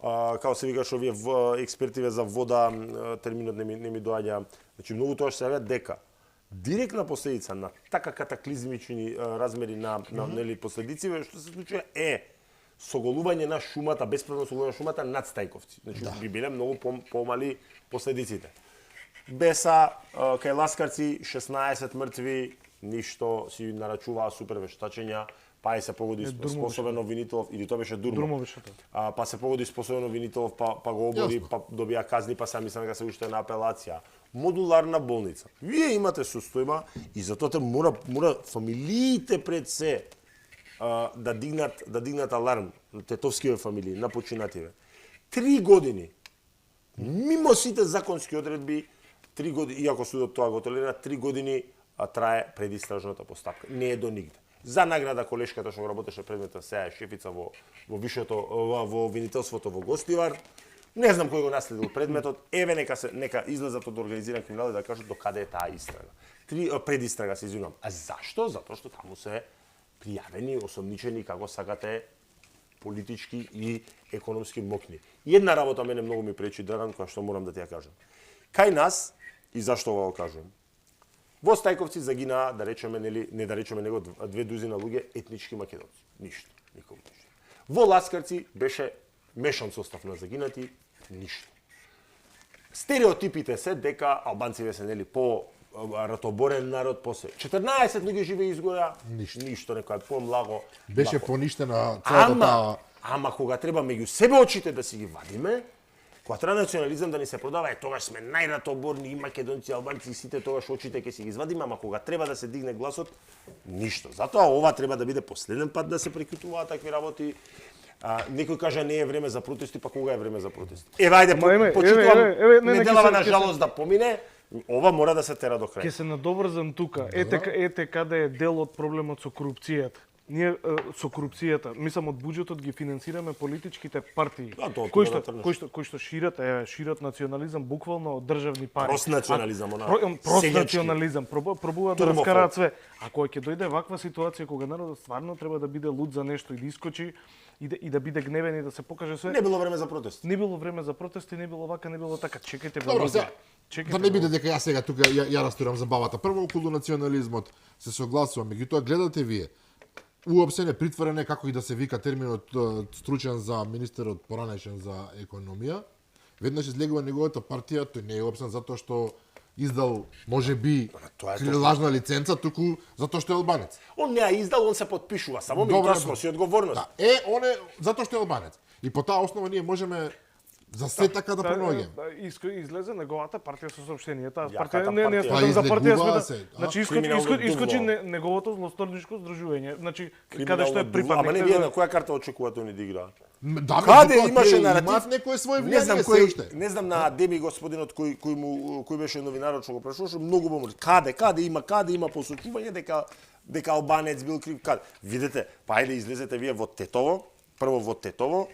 како се викаш овие експертиве за вода, терминот не ми доаѓа. Значи многу тоа се јавија дека директна последица на така катаклизмични размери на нели последици што се случува е соголување на шумата, бесправно соголување на шумата над Стајковци. Значи би биле многу помали последиците. Беса, кај ласкарци 16 мртви, ништо си нарачуваа супер вештачења, па и се погоди способен обвинител или тоа беше Дурмо. Беше тоа. Па се погоди способен обвинител, па го обори, Јасно. па добија казни, па сами дека се уште на апелација. Модуларна болница. Вие имате состојба и затоа мора фамилиите пред се да дигнат аларм на тетовскиве фамилии, на починативе. 3 години. Мимо сите законски одредби, 3 години, иако судот тоа го толерира, 3 години трае предистражната постапка. Не е до нигде. За награда колешката што го работеше предметот, сега е шефица во вишето во обвинителството во Гостивар. Не знам кој го наследил предметот. Еве нека излезат од организиран криминал и да кажат до каде е таа истрага. Предистрага се извинувам. А зашто? Затоа што таму се пријавени, осомничени како сакате политички и економски мокни. Една работа мене многу ми пречи, Драган, која што морам да ти ја кажам. Кај нас, и зашто ова го кажувам, во Стајковци загинаа, да речеме, не да речеме него 2 дузина луѓе етнички македонци. Ништо, никому ништо. Во Ласкарци беше мешан состав на загинати, ништо. Стереотипите се дека албанците се нели по ратоборен народ, после 14 луѓе живе изгора, ништо некој помлаго. Беше поништена целата таа. Ама кога треба меѓу себе очите да си ги вадиме, Кога треба национализам да ни се продава, тогаш сме најратоборни и македонци, албанци, сите тогаш очите ќе си ги извадиме, ама кога треба да се дигне гласот, ништо. Затоа ова треба да биде последен пат да се прекитуваат такви работи. Некој кажа не е време за протести, па кога е време за протести? Ајде, почитувам неделава на жалост да помине, ова мора да се тера до крај. Ќе се надобрзам тука. Ете каде е дел од проблемот со корупцијата. Ние со корупцијата, мислам од буџетот ги финансираме политичките партии кои што шират национализам буквално од државни пари. Прост-национализам, прост-национализам, пробуваат да раскараат све. А кога ќе дојде ваква ситуација кога народот стварно треба да биде луд за нешто и да искочи и да биде гневен и да се покаже све. Не било време за протести. Не било време за протести, не било вака, не било така. Чекајте Добро, да не биде дека јас сега тука ја растурам забавата. Прво околу национализмот се согласувам, меѓутоа гледате вие. Уопсе не притворене како и да се вика терминот стручен за министерот поранешен за економија. Веднаш излегува неговата партија, тој не е уопсен затоа што издал можеби лажна лиценца, туку затоа што е албанец. Он не ја издал, он се подпишува, само ми тоа сноси одговорност. Да, он е затоа што е албанец. И по таа основа ние можеме за се така да пронаоѓаме. Излезе неговата партија со соопштенијата. Партија не за партија се. Значи искочи неговото злосторничко здружување. Значи каде што е припадник. Ама не вие на која карта очекувате они да играат? Да, каде имаше наратив? Имаат некое свое влијание се уште. Не знам на Адеми господинот кој беше новинарот што го прашуваше, многу помоли. Каде има посочување дека албанец бил крив, каде? Видете, па ајде излезете вие во Тетово, прво во Тетово,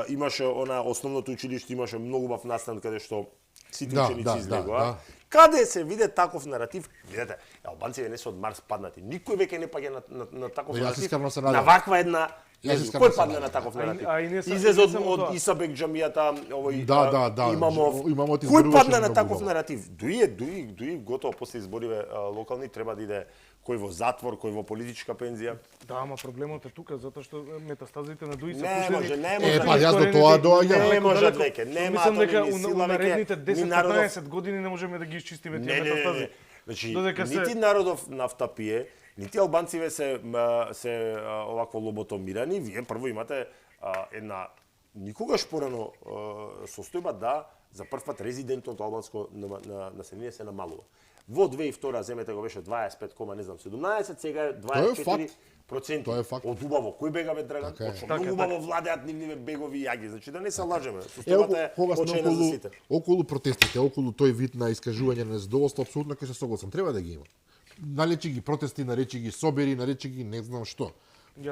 имаше основното училиште имаше многу бав настан каде што сите ученици излегоа. Каде се виде таков наратив? Видете, албанците не се од Марс паднати. Никој веќе не паѓа на таков наратив. На ваква една кој падна на таков наратив? Излезе од Исабек џамијата, овој Имамов. Кој падна на таков наратив? Дуи готово после избориве локални треба да иде кој во затвор, кој во политичка пензија. Да, ама проблемот е тука затоа што метастазите на Дуи се пуштени. Не може. Па јас до тоа доаѓам. Не може веќе. Нема мислам дека у наредните 10-15 години не можеме да ги изчистиме тие метастази. Значи, нити народов нафта пие, нити албанциве се овакво лоботомирани, вие прво имате една никогаш порано состојба да за прв пат резидентното албанско население се намалува. Во 2002 земете го беше 25,17, сега е 24%. Од убаво, кој бегаме Драган? Многу убаво владеат нивниве бегови јаги, значи да не се лажеме. Состојбата е очајна за сите. Околу протестите, околу тој вид на искажување на незадоволство, апсолутно ќе се согласам, треба да ги има. Наречи ги протести, наречи ги собери, наречи ги не знам што.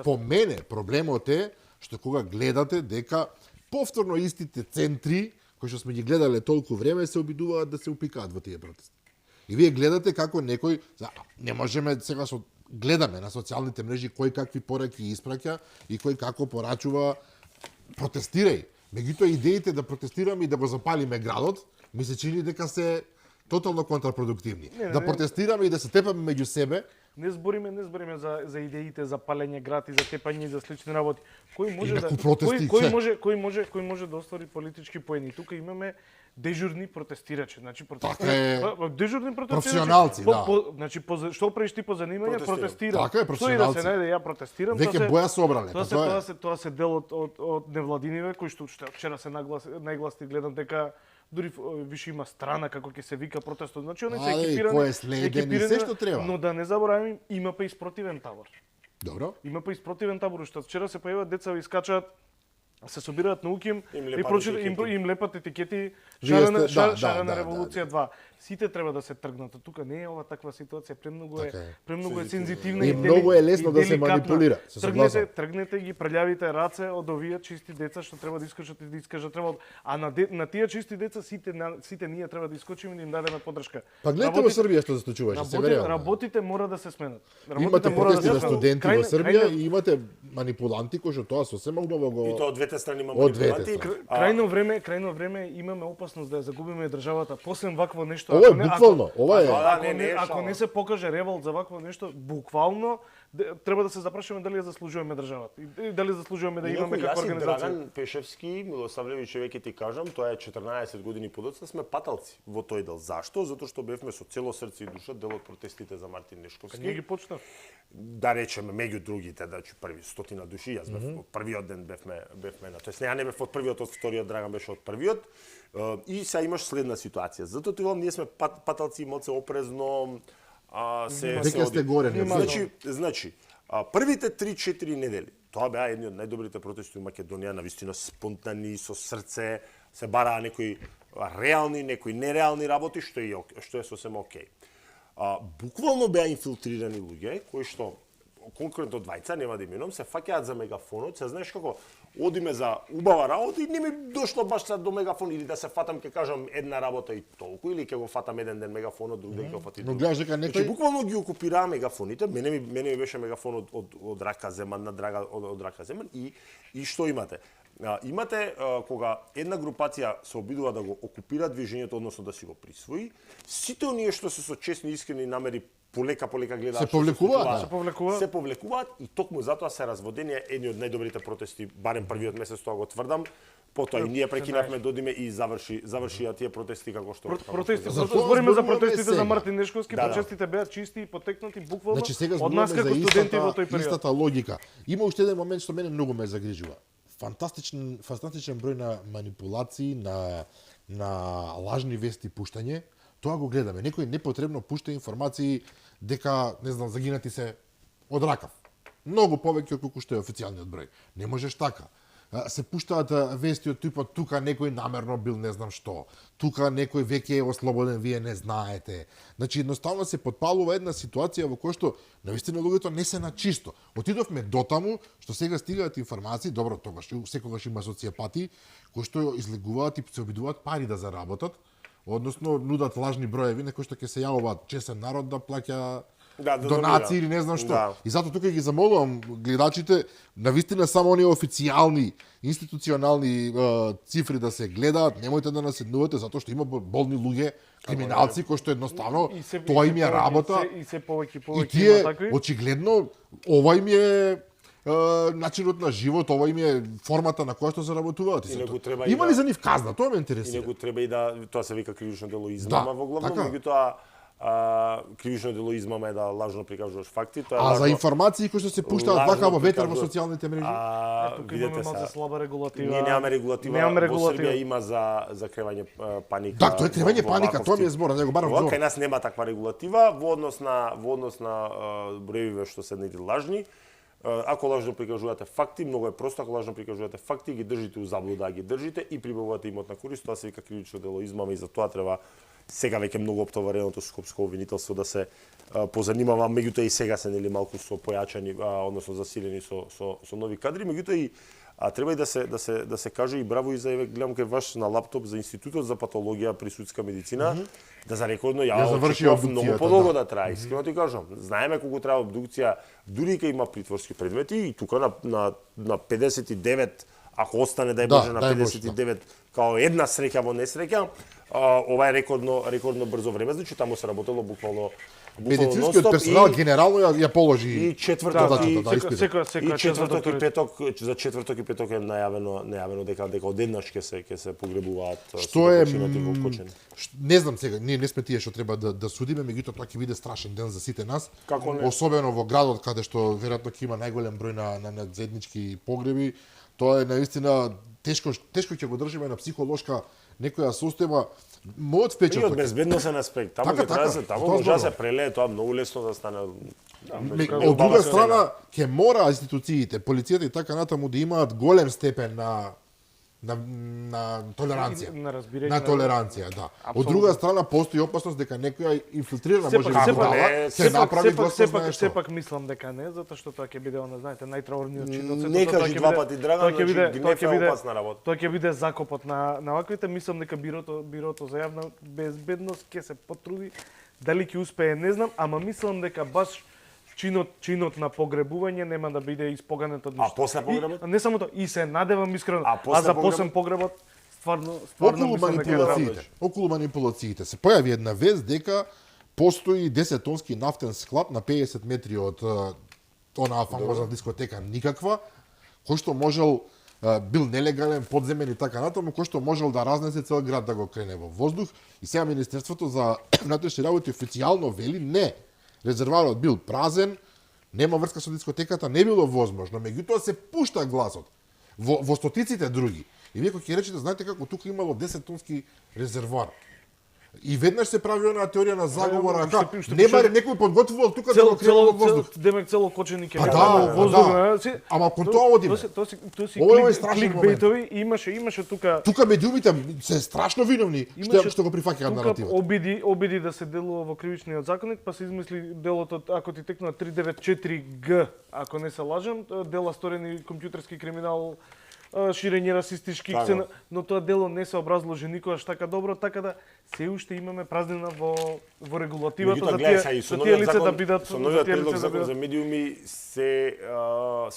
По мене проблемот е што кога гледате дека повторно истите центри кои што сме ги гледале толку време се обидуваат да се упикаат во тие протести. И вие гледате како некој, не можеме сега што гледаме на социјалните мрежи кој какви пораки испраќа и кој како порачува протестирај. Меѓутоа идеите да протестираме и да го запалиме градот, ми се чини дека се тотално контрапродуктивни. Да протестираме и да се тепаме меѓу себе. Не збориме за идеите за палење град и за тепање и за слични работи. Кој може да оствари политички поени? Тука имаме дежурни протестирачи, значи дежурни протестирачи. Професионалци, да. Значи што правиш ти по занимање? Протестирам. Така е, професионалци. Да се најде ја протестирам. Веќе боја собрале. Тоа се дел од невладиниве кои што вчера се најгласни гледам дека дури више има страна како ќе се вика протестот. Значи они се екипирани се што треба. Но да не забораваме, има па и спротивен табор. Добро. Има па и спротивен табор што вчера се појаваат деца и скачаат, се собираат на УКИМ и прочитаат им лепат етикети шарена револуција 2. Сите треба да се тргнат. Тука не е ова таква ситуација, премногу е сензитивна и многу е лесно да се манипулира. Тргнете ги, прелјавите раце од овие чисти деца што треба да искажат и да искажат треба. А на тие чисти деца сите ние треба да искочиме и да им дадеме поддршка. Па гледате во Србија што се случуваше, се верувам. Работите мора да се сменат. Имате протести на студенти во Србија и имате манипуланти кои што тоа сосема убаво го. И тоа од двете страни има манипуланти. Крајно време имаме опасност да ја загубиме државата. После вакво нешто Ова е буквално, ова е. Ако не се покаже револт за вакво нешто, буквално треба да се запрашуваме дали ја заслужуваме државата и дали заслужуваме да имаме каква Јас и организација. Драган Пешевски, Милосавлевич, веќе ти кажам, тоа е 14 години подоцна, сме паталци во тој дел. Зашто? Затоа што бевме со цело срце и душа дел од протестите за Мартин Нешковски. Ние ги почнав. Да речеме меѓу другите, значи први 100 души, јас бев од првиот ден бевме на, тоест не, ја не бев од првиот, од вториот, Драган беше од првиот. И сега имаш следна ситуација. Затоа ти ние сме паталци, малце опрезно, Дека сте горе, не Значи, првите 3-4 недели, тоа беа едни од најдобрите протести во Македонија, навистина спонтани, со срце, се бараа некои реални, некои нереални работи, што е сосема окей. Буквално беа инфилтрирани луѓе, кои што конкретно двајца, нема да именувам, се фаќаат за мегафонот, се знаеш како одиме за убава работа и не ми дошло баш сега до мегафон или да се фатам ќе кажам една работа и толку или ќе го фатам еден ден мегафонот, друг ден ќе го фати друг. Но гледаш дека некој Значи буквално ги окупираа мегафоните. Мене ми беше мегафон од Рака Земан на Драга од Рака Земан и што имате? Имате кога една групација се обидува да го окупира движењето, односно да си го присвои, сите оние што се со честни искрени намери полека гледаат се повлекуваат, се повлекуваат и токму затоа се разводени едни од најдобрите протести, барем првиот месец тоа го тврдам. Потоа и ние прекинавме додиме и завршија тие протести како што Протести, Затоа збориме за зборуваме протестите сега. за Мартин Нешковски, Да. протестите беа чисти и потекнати буквално Значи сега од нас зборуваме како за студенти во тој период. истата логика. Има уште еден момент што мене многу ме загрижува. Фантастичен број на манипулации, на лажни вести пуштање. Тоа го гледаме. Некој непотребно пушта информации дека, не знам, загинати се од ракав. Многу повеќе од колку што е официјалниот број. Не можеш така. Се пуштаат вести од типот тука некој намерно бил не знам што. Тука некој веќе е ослободен, вие не знаете. Значи едноставно се потпалува една ситуација во која што навистина луѓето не се на чисто. Отидовме дотаму што сега стигаат информации, добро, тогаш секогаш има социопати кои што излегуваат и се обидуваат пари да заработат, односно нудат лажни броеви на кои што ќе се јавуваат чесен народ да плаќа да донации или не знам што. Да. И затоа тука ги замолувам гледачите, навистина само оние официјални, институционални цифри да се гледаат, немојте да наседнувате затоа што има болни луѓе, криминалци кои што едноставно тоа им е работа. И се повеќе И тие има такви. очигледно ова им е начинот на живот, ова им е формата на која што заработуваат. И него треба Има и ли да- за нив казна? Тоа ме И интересира. него треба и да тоа се вика кривично дело измама во главно, така. меѓутоа кривично дело измама е да лажно прикажуваш факти, тоа е А за лажно- информации кои што се пуштаат лажно вака во ветер во прикажуваат. социјалните мрежи? Тука имаме Видете малце се. слаба регулатива. Ние немаме регулатива. Немаме Во регулатива. Србија има за кревање паника. Да, тоа е кревање во паника, тоа ми е ваковски. збор, него барам Во збор. кај нас нема таква регулатива во однос на броевиве што се нети лажни. Ако лажно прикажувате факти, многу е просто, ако лажно прикажувате факти, ги држите у заблуда, ги држите и прибавувате имотна корист, тоа се вика кривично дело измама и за тоа треба сега веќе многу оптовареното скопско обвинителство да се позанимава, меѓутоа и сега се нели малку со појачани, односно засилени со нови кадри, меѓутоа и треба и да се каже и браво и за еве гледам кај ваш на лаптоп за Институтот за патологија при судска медицина, да за рекордно Ја заврши очекував обдукцијата, многу подолго да. да трае. Искрено ти кажам, знаеме колку трае обдукција, дури и кај има притворски предмети и тука на 59, ако остане дај Да, Боже на дај Боже, 59 као една среќа во несреќа, ова е рекордно брзо време, значи таму се работело буквално Медицинскиот нон-стоп персонал и- генерално ја положи. И четврток испитот. Секоја четврток и петок, за четврток и петок е најавено дека одеднаш ќе се погребуваат Што е починати во Кочани. Не знам сега, ние не сме тие што треба да судиме, меѓутоа тоа ќе биде страшен ден за сите нас. Како не? Особено во градот каде што веројатно ќе има најголем број на заеднички погреби. Тоа е наистина тешко ќе го држиме на психолошка некоја состојба. Мојот И впечаток од безбедносен аспект, таму Така, ќе треба да така, се таму тоа може да зборувам. се прелее тоа многу лесно да стане. Од друга страна, ќе мора институциите, полицијата и така натаму да имаат голем степен на толеранција. На разбирање. На толеранција, да. Од Апсолутно. друга страна, постои опасност дека некоја инфилтрирана Сепак- може би сепак- будала, сепак- ќе направи доста сепак, знае што. сепак мислам дека не, затоа што тоа ќе биде, знаете, најтраорниот чин од сето. Не Тоа кажи ќе два биде- пати, Драган, тоа ќе значи, биде- гнев тоа е ќе биде- опасна работа. Тоа ќе биде закопот на ваквите. Мислам дека бирото за јавна безбедност ќе се потруди. Дали ќе успее, не знам, ама мислам дека баш чинот на погребување нема да биде испоганет од ништо. после погребот? И, не само тоа, и се надевам искрено. А после за погребот? посен погребот стварно Околу мислам дека е манипулациите, околу манипулациите се појави една вест дека постои 10 тонски нафтен склад на 50 метри од онаа фамозна дискотека никаква, кој што можел бил нелегален, подземен и така натаму, кој што можел да разнесе цел град да го крене во воздух, и сега Министерството за внатрешни работи официјално вели не. Резервоарот бил празен, нема врска со дискотеката, не било возможно, меѓутоа се пушта гласот во стотиците други. И вие кога ќе речете, знаете како тука имало 10 тонски резервоар. И веднаш се прави онаа теорија на заговора, дека нема некој подготвувал тука да го крена во воздух. Демек цело кочени ќе во воздух. Ама кон тоа одиме. Тоа си Ова е страшен кликбейтови, имаше тука медиумите се страшно виновни што го прифаќаат наративот. Обиди да се делува во кривичниот законник, па се измисли делот од, ако ти текнува 394Г, ако не се лажам, дела сторени компјутерски криминал, ширење расистички сцена, но тоа дело не се образложи никогаш така добро, така да се уште имаме празнина во регулативата за тие лица да бидат со новиот предлог закон за медиуми се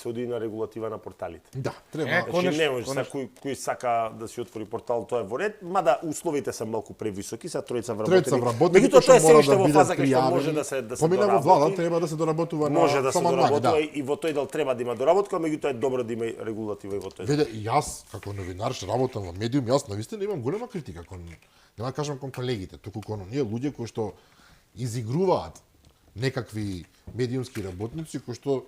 оди на регулатива на порталите. Да, треба. Значи не може кој сака да си отвори портал, тоа е во ред, мада условите се малку превисоки, са тројца вработени. Меѓутоа тоа се уште во фаза кај што може да се помина во влада, треба да се доработува на може да се доработува и во тој дел треба да има доработка, меѓутоа е добро да има регулатива и во тој. Веде, јас како новинар што работам во медиум, јас навистина имам голема критика кон, нема кажам кон колегите, туку кон оние луѓе кои што изигруваат некакви медиумски работници кои што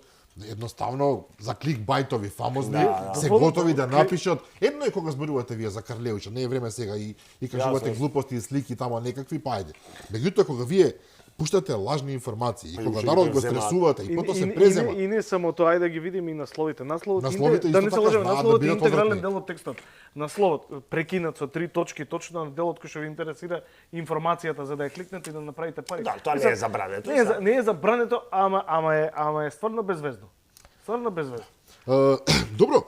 едноставно за кликбајтови фамозни се готови да напишат. Едно е кога зборувате вие за Карлеуича, не е време сега и кажувате глупости и слики тамо некакви, па ајде. Меѓутоа кога вие пуштате лажни информации и кога народ го стресувате и потоа се презема. И не само тоа, ајде да ги видиме и насловите. Насловите да не се лажеме, насловот е интегрален дел од текстот. Насловот прекинат со 3 точки точно на делот кој што ви интересира информацијата за да ја кликнете и да направите пари. Да, тоа не е забрането. Не е забрането, ама е стварно безвезно. Стварно безвезно. Добро,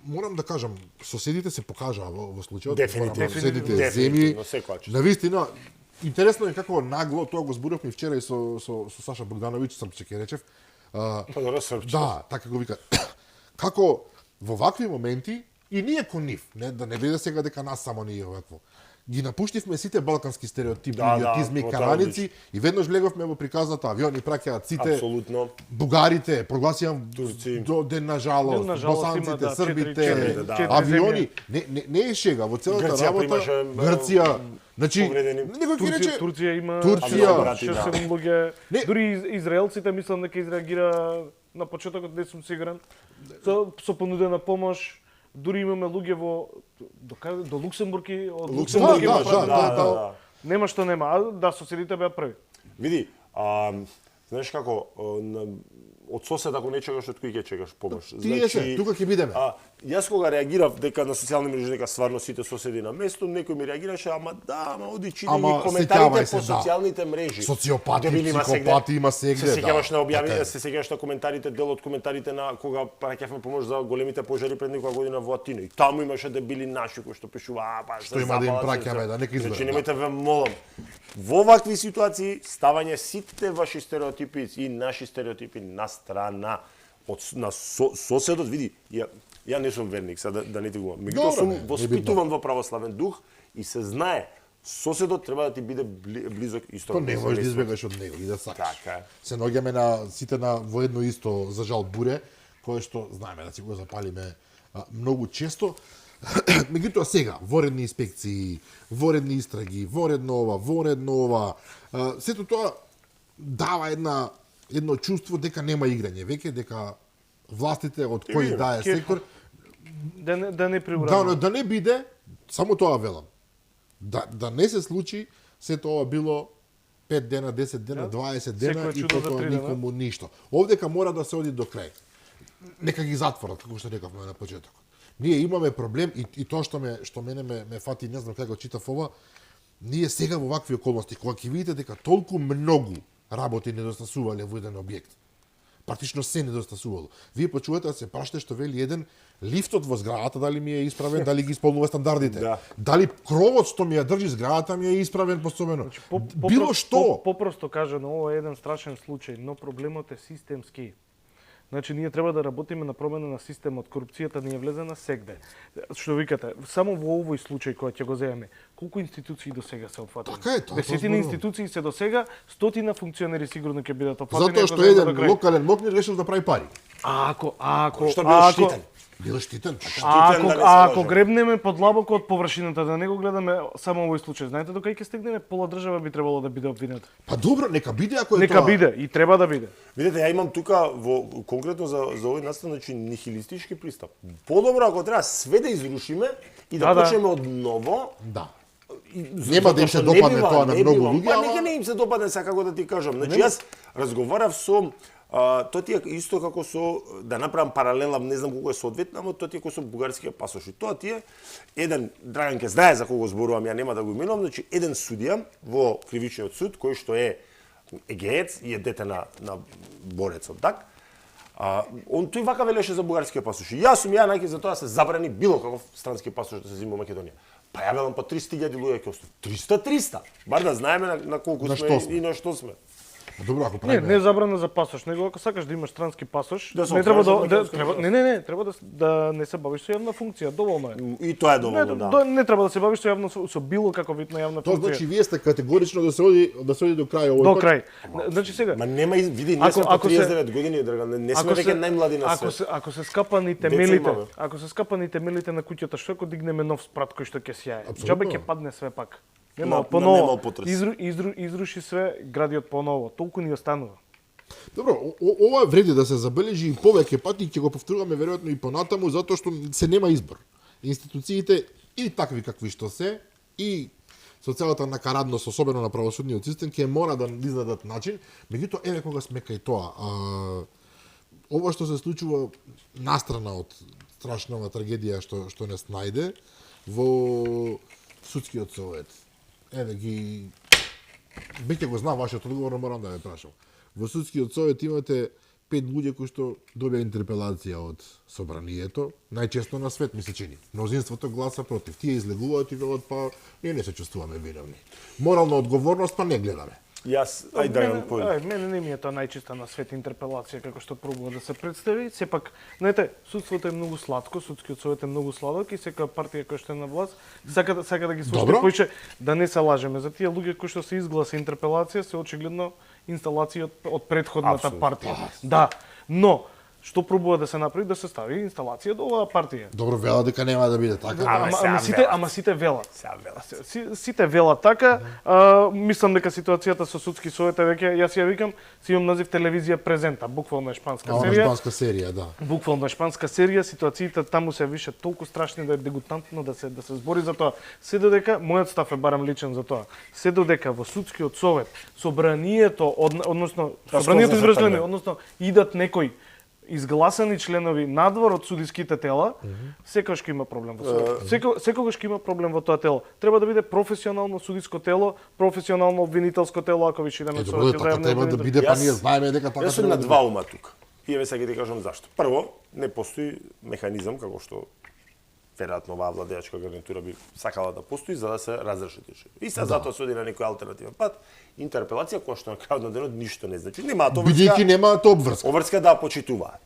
морам да кажам, соседите се покажаа во случајот. Дефинитивно. Соседите земји. Навистина, интересно е како нагло, тоа го зборувавме вчера и со Саша Богдановиќ, Српче ке речев. Да, така го вика. Како во вакви моменти и ние кон нив, да не биде сега дека нас само ние овакво. Ги напуштивме сите балкански стереотипи, идиотизми и караници и веднаш влеговме во приказната авиони праќаат сите апсолутно бугарите, прогласија до ден на жалост, босанците, србите, авиони, не е шега во целата работа. Грција, значи некој ќе рече Турција има Турција, 6-7 луѓе. Дури израелците мислам дека изреагира на почетокот, не сум сигурен. Со понудена помош. Дури имаме луѓе до Луксембург и од Луксембург има да. Нема што нема, да соседите беа први. Види, знаеш како, од сосед ако не чекаш, од кој ќе чекаш помош? Тие се, тука ќе бидеме. Јас кога реагирав дека на социјални мрежи дека стварно сите соседи на место, некој ми реагираше, ама оди чита ги коментарите по социјалните мрежи. Социопати, психопати има сегде. Се сеќаваш на објави, се сеќаваш на коментарите, дел од коментарите на кога праќавме помош за големите пожари пред некоја година во Атина. И таму имаше дебили наши кои што пишува, што има да им праќаме, да нека изберат. Значи немојте ве молам. Во вакви ситуации ставање сите ваши стереотипи и наши стереотипи на страна на соседот, види, ја не сум верник, да не ти го. Меѓутоа сум воспитуван во православен дух и се знае соседот треба да ти биде близок исто. То не можеш да избегаш од него и да сакаш. Така. Се наоѓаме на сите на во едно исто за жал буре, кое што знаеме да си го запалиме многу често. Меѓутоа сега, воредни инспекции, воредни истраги, воредно ова, сето тоа дава едно чувство дека нема играње веќе, дека властите од кој да е сектор да не преуранува. Да не биде, само тоа велам. Да не се случи се тоа било 5 дена, 10 дена, 20 дена и потоа никому ништо. Овдека мора да се оди до крај. Нека ги затворат, како што рековме на почетокот. Ние имаме проблем и тоа што мене ме фати, не знам како читав ова, ние сега во вакви околности, кога ќе видите дека толку многу работи недостасувале во еден објект, практично се недостасувало. Вие почувате да се прашате што вели еден лифтот во зградата, дали ми е исправен, дали ги исполнува стандардите. Да. Дали кровот што ми ја држи зградата ми е исправен постојано. Било што. Попросто кажано, ова е еден страшен случај, но проблемот е системски. Значи ние треба да работиме на промена на системот. Корупцијата не е влезена сегде. Што викате, само во овој случај кој ќе го земеме, колку институции до сега се опфатени? Така е, тоа Десетина зборувам. институции се до сега, стотина функционери сигурно ќе бидат опфатени. Затоа ако што земеме до еден крај. локален мокнир решил да прави пари. Ако Што бил штитен. Бил штитен. Ако, да не се ако лажеме. гребнеме подлабоко од површината, да не го гледаме само овој случај, знаете до кај ќе стигнеме, пола држава би требало да биде обвинета. Па добро, нека биде ако е Нека тоа. биде и треба да биде. Видете, ја имам тука конкретно за овој настан, значи нихилистички пристап. Подобро ако треба све да изрушиме и да Да. почнеме од ново. Да. И Нема да им се затоа што не допадне бива, тоа на не многу бива. луѓе, Па ама- нека не им се допадне, сега како да ти кажам. Значи јас разговарав со тоа ти е исто како со да направам паралела, не знам колку е соодветна, но тоа ти е како со бугарскија пасоши. Тоа ти е еден Драган ќе знае за кого зборувам, ја нема да го именувам, значи еден судија во кривичниот суд кој што е егеец и е дете на борецот, так? Он тој вака велеше за бугарскија пасоши. Јас сум ја најќе за тоа да се забрани било каков странски пасош да се зема во Македонија. Па ја велам па 300.000 луѓе ќе останат. 300. Бар да знаеме на колку На сме што сме. и на што сме. Добро, ако Не, правиме. не забрана за пасош, него ако сакаш да имаш странски пасош, Да се не треба откажеш од да македонски треба пасош. не, треба да не се бавиш со јавна функција, доволно е. И тоа е доволно, да. Не треба да се бавиш со јавно со било каков вид на јавна Тоа функција. значи вие сте категорично да се оди до крај овој До пат. крај. Значи сега, Ма нема види, ние сме по Ако се- 39 години, Драган, не сме веќе најмлади на свет. ако се скапани Деца темелите, имаме. ако се скапани темелите на куќата, што ако дигнеме нов спрат кој што ќе сјае? Апсолутно. Џабе ќе падне све пак. Нема На поново. немал потрес. Изруши све градиот поново. Толку ни останува. Добро, ова вреди да се забележи и повеќе пати и ќе го повторуваме веројатно и понатаму затоа што се нема избор. Институциите и такви какви што се и социјалната накарадност, особено на правосудниот систем, ќе мора да изнадат начин, меѓутоа еве кога сме кај тоа, ова што се случува настрана од страшната трагедија што не снајде во судскиот совет. Еве ги Беќе го знам вашиот одговор, но морам да ве прашам. Во судскиот совет имате 5 луѓе кои што добија интерпелација од собранието, најчесто на свет ми се чини. Мнозинството гласа против. Тие излегуваат и велат па ние не се чувствуваме виновни. Морална одговорност па не гледаме. Јас, ај Драган, појди. Мене не ми е тоа најчиста на свет интерпелација како што пробува да се представи. Сепак, знаете, судството е многу сладко, судскиот совет е многу сладок и секоја партија која што е на власт сака да ги слушне Добро. кои ќе да не се лажеме. За тие луѓе кои што се изгласа интерпелација се очигледно инсталација од претходната Апсолутно. партија. Да, но што пробува да се направи да се стави инсталација до оваа партија. Добро, вела дека нема да биде така. Ама сега Ама сите велат. Сега велат. Сите велат така. Мислам дека ситуацијата со судски совет е веќе, јас ја викам, си имам назив телевизија презента, буквално е шпанска Ова серија. шпанска серија, да. Буквално е шпанска серија, ситуациите таму се више толку страшни да е дегутантно да се збори за тоа. Се додека мојот став е барам личен за тоа. Се додека во судскиот совет собранието, односно собранието избразвено, односно идат некои изгласани членови надвор од судиските тела, секогаш ќе има проблем во судот. Секогаш ќе има проблем во тоа тело. Треба да биде професионално судиско тело, професионално обвинителско тело, ако више идеме Добро, така треба да биде, па ние знаеме дека така Јас сум треба на да два биде. ума тука. И еве сега ќе ти кажам зашто. Прво, не постои механизам како што веројатно оваа владеачка гарнитура би сакала да постои за да се разреши тоа. И се затоа се оди на некој алтернативен пат, интерпелација која што на крајот на денот ништо не значи. Нема тоа Бидејќи нема тоа обврска. обврска да почитуваат.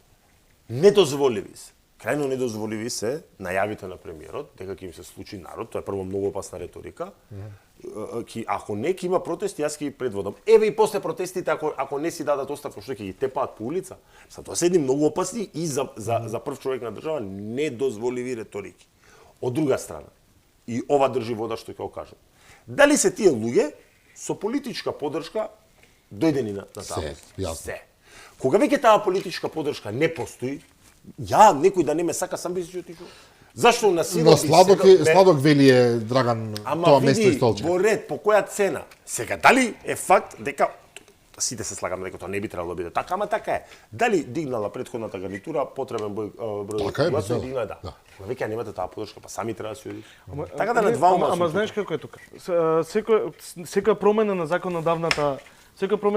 Недозволиви се. Крајно недозволиви се најавите на премиерот дека ќе им се случи народ, тоа е прво многу опасна реторика. Ако не ќе има протести, јас ќе ги предводам. Еве и после протестите ако не си дадат оставка, што ќе ги тепаат по улица. Са тоа се едни многу опасни и за прв човек на држава недозволиви реторики. Од друга страна, и ова држи вода што ќе го кажам. Дали се тие луѓе со политичка поддршка дојдени на таа Се, јасно. се. Кога веќе таа политичка поддршка не постои, ја некој да не ме сака сам би си отишол. Зашто на сила Но сладок велие Драган тоа место и столче. во ред, по која цена? Сега, дали е факт дека сите се слагаме дека тоа не би требало да биде така, ама така е. Дали дигнала претходната гарнитура потребен број Така е, гласови, да. дигнала да. Да. Кога веќе немате таа поддршка, па сами треба да се оди. Така да на Не, два ума. Ама сум знаеш тука. како е тука? Секоја промена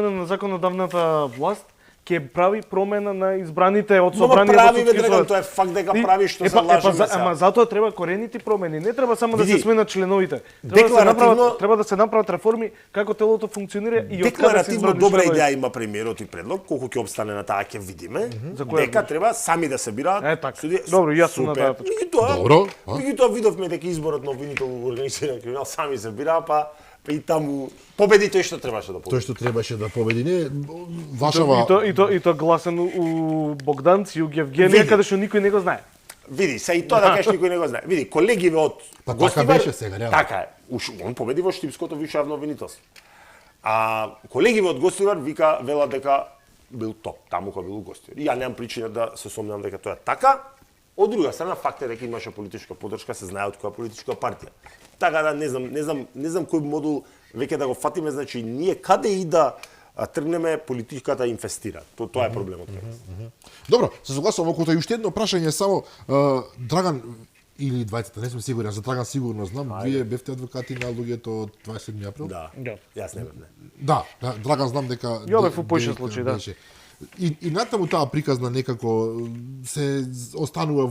на законодавната власт ќе прави промена на избраните од Но собранието прави, бе, судски Драган, совет. тоа е факт дека И- прави, што се епа, лажеме сега. ама затоа треба коренити промени, не треба само да Види, се сменат членовите. декларативно- Треба да се направат реформи како телото функционира и од каде се Декларативно избрани добра членови. идеја има премиерот и предлог, колку ќе обстане на таа ќе видиме. За која Дека видиш? треба сами да се бираат Е, така. судија. Добро, и јас сум на Супер. таа точка. Добро, а? Меѓутоа видовме дека изборот на обвинител во организиран криминал сами се бираа, па и таму победи тој што требаше да победи. Тој што требаше да победи, не, И вашава... то гласен у Богданци, у Евгенија, Види. каде што никој не го знае. Види, се и тоа да кажеш никој не го знае. Види, колегиве од Па така беше сега, реално. Така е. Он победи во Штипското висше јавно обвинителство. А колегиве од Гостивар велат дека бил топ таму кога бил Гостивар. И ја немам причина да се сомневам дека тоа е така. Од друга страна, факт е дека имаше политичка поддршка, се знае од која политичка партија. Така да не знам кој модул веќе да го фатиме, значи ние каде и да тргнеме, политиката инвестира. Тоа е проблемот. Добро, се согласувам околу тоа. И уште едно прашање само, Драган или двајцата, не сум сигурен, за Драган сигурно знам, вие бевте адвокати на луѓето од 27 април? Да. Да. Јас не бев, не. Да, Драган знам дека... Ја бев у поише дека случај, да. беше. И натаму таа приказна некако се останува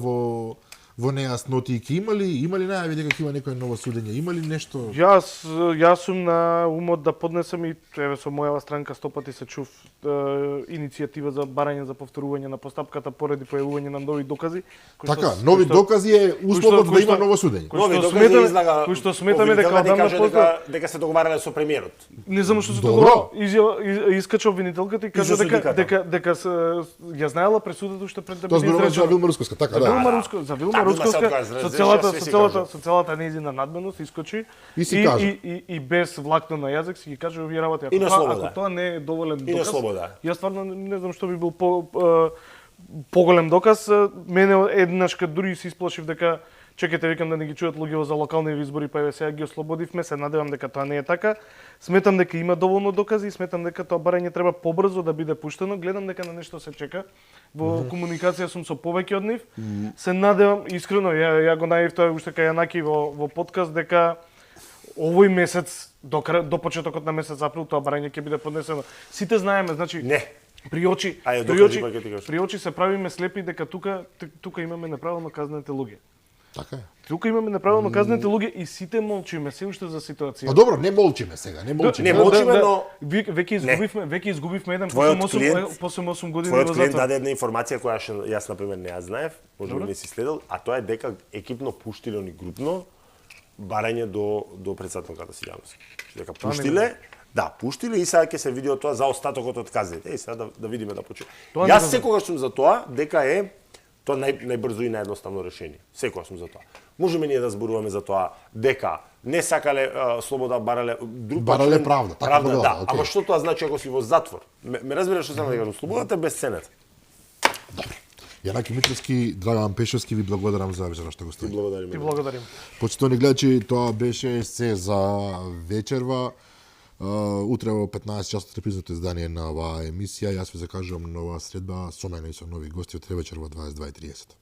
во нејасноти. Ке има ли најави дека ќе има некое ново судење? Има ли нешто? Јас сум на умот да поднесам и еве со мојава странка 100 пати се чув иницијатива за барање за повторување на постапката поради појавување на нови докази. Така, нови докази е условот да има ново судење. Нови што докази сметаме- излага. кој што сметаме дека обвинителката одамна каже позна- дека се договарале со премиерот. Не знам што се Добро. договора. Искача обвинителката и кажа со дека судиката. ја знаела пресудата уште пред да Тоа биде зборуваме за изречена. Вилма Рускоска, така За да. Вилма Руско, за Вилма Таа Вилма се Рускоска откажа, со разрешила, со целата нејзина надменост искочи И си кажа. и без влакно на јазик си ги каже овие работи. И на слобода. Ако тоа не е доволен И на доказ, слобода. јас стварно не знам што би бил поголем доказ. Мене еднашка дури се исплашив дека чекате, викам да не ги чујат луѓе за локални избори, па еве сега ги ослободивме, се надевам дека тоа не е така. Сметам дека има доволно докази и сметам дека тоа барање треба побрзо да биде пуштено. Гледам дека на нешто се чека. Во комуникација сум со повеќе од нив. Се надевам искрено, ја го најав тоа уште кај Јанаки во подкаст дека овој месец до почетокот на месец април тоа барање ќе биде поднесено. Сите знаеме, значи Не. При очи, Ајде, при докажи, очи, па ќе ти кажам. при очи се правиме слепи дека тука имаме неправилно казнените луѓе. Така е. Тука имаме неправилно казнените луѓе и сите молчиме се уште за Па ситуација. добро, не молчиме сега, не молчиме. Не молчиме, но веќе изгубивме еден Твојот после 8 години твојот во клиент затвор. даде една информација која јас на пример не ја знаев, може би не си следел, а тоа е дека екипно пуштиле и групно барање до претседателката Силјановска. Дека пуштиле, да, пуштиле и сега ќе се види од тоа за остатокот од казните. Сега да видиме да почне. Тоа не Јас го знам. секогаш сум за тоа дека е тоа најбрзо и наједноставно решение. Секогаш сум за тоа. Можеме ние да зборуваме за тоа дека не сакале слобода, барале Барале правда, така правда, го да. окей. Ама што тоа значи ако си во затвор? Ме разбираш што сакам да кажам? Слободата е бесценета. Јанаки Митревски, Драган Пешевски, ви благодарам за вечерашното гостување. Благодариме. Ти благодарим. Почитувани гледачи, тоа беше се за вечерва. Утре во 15 часот репризното издание на оваа емисија. Јас ви закажувам нова средба со мене и со нови гости од вечер во 22:30.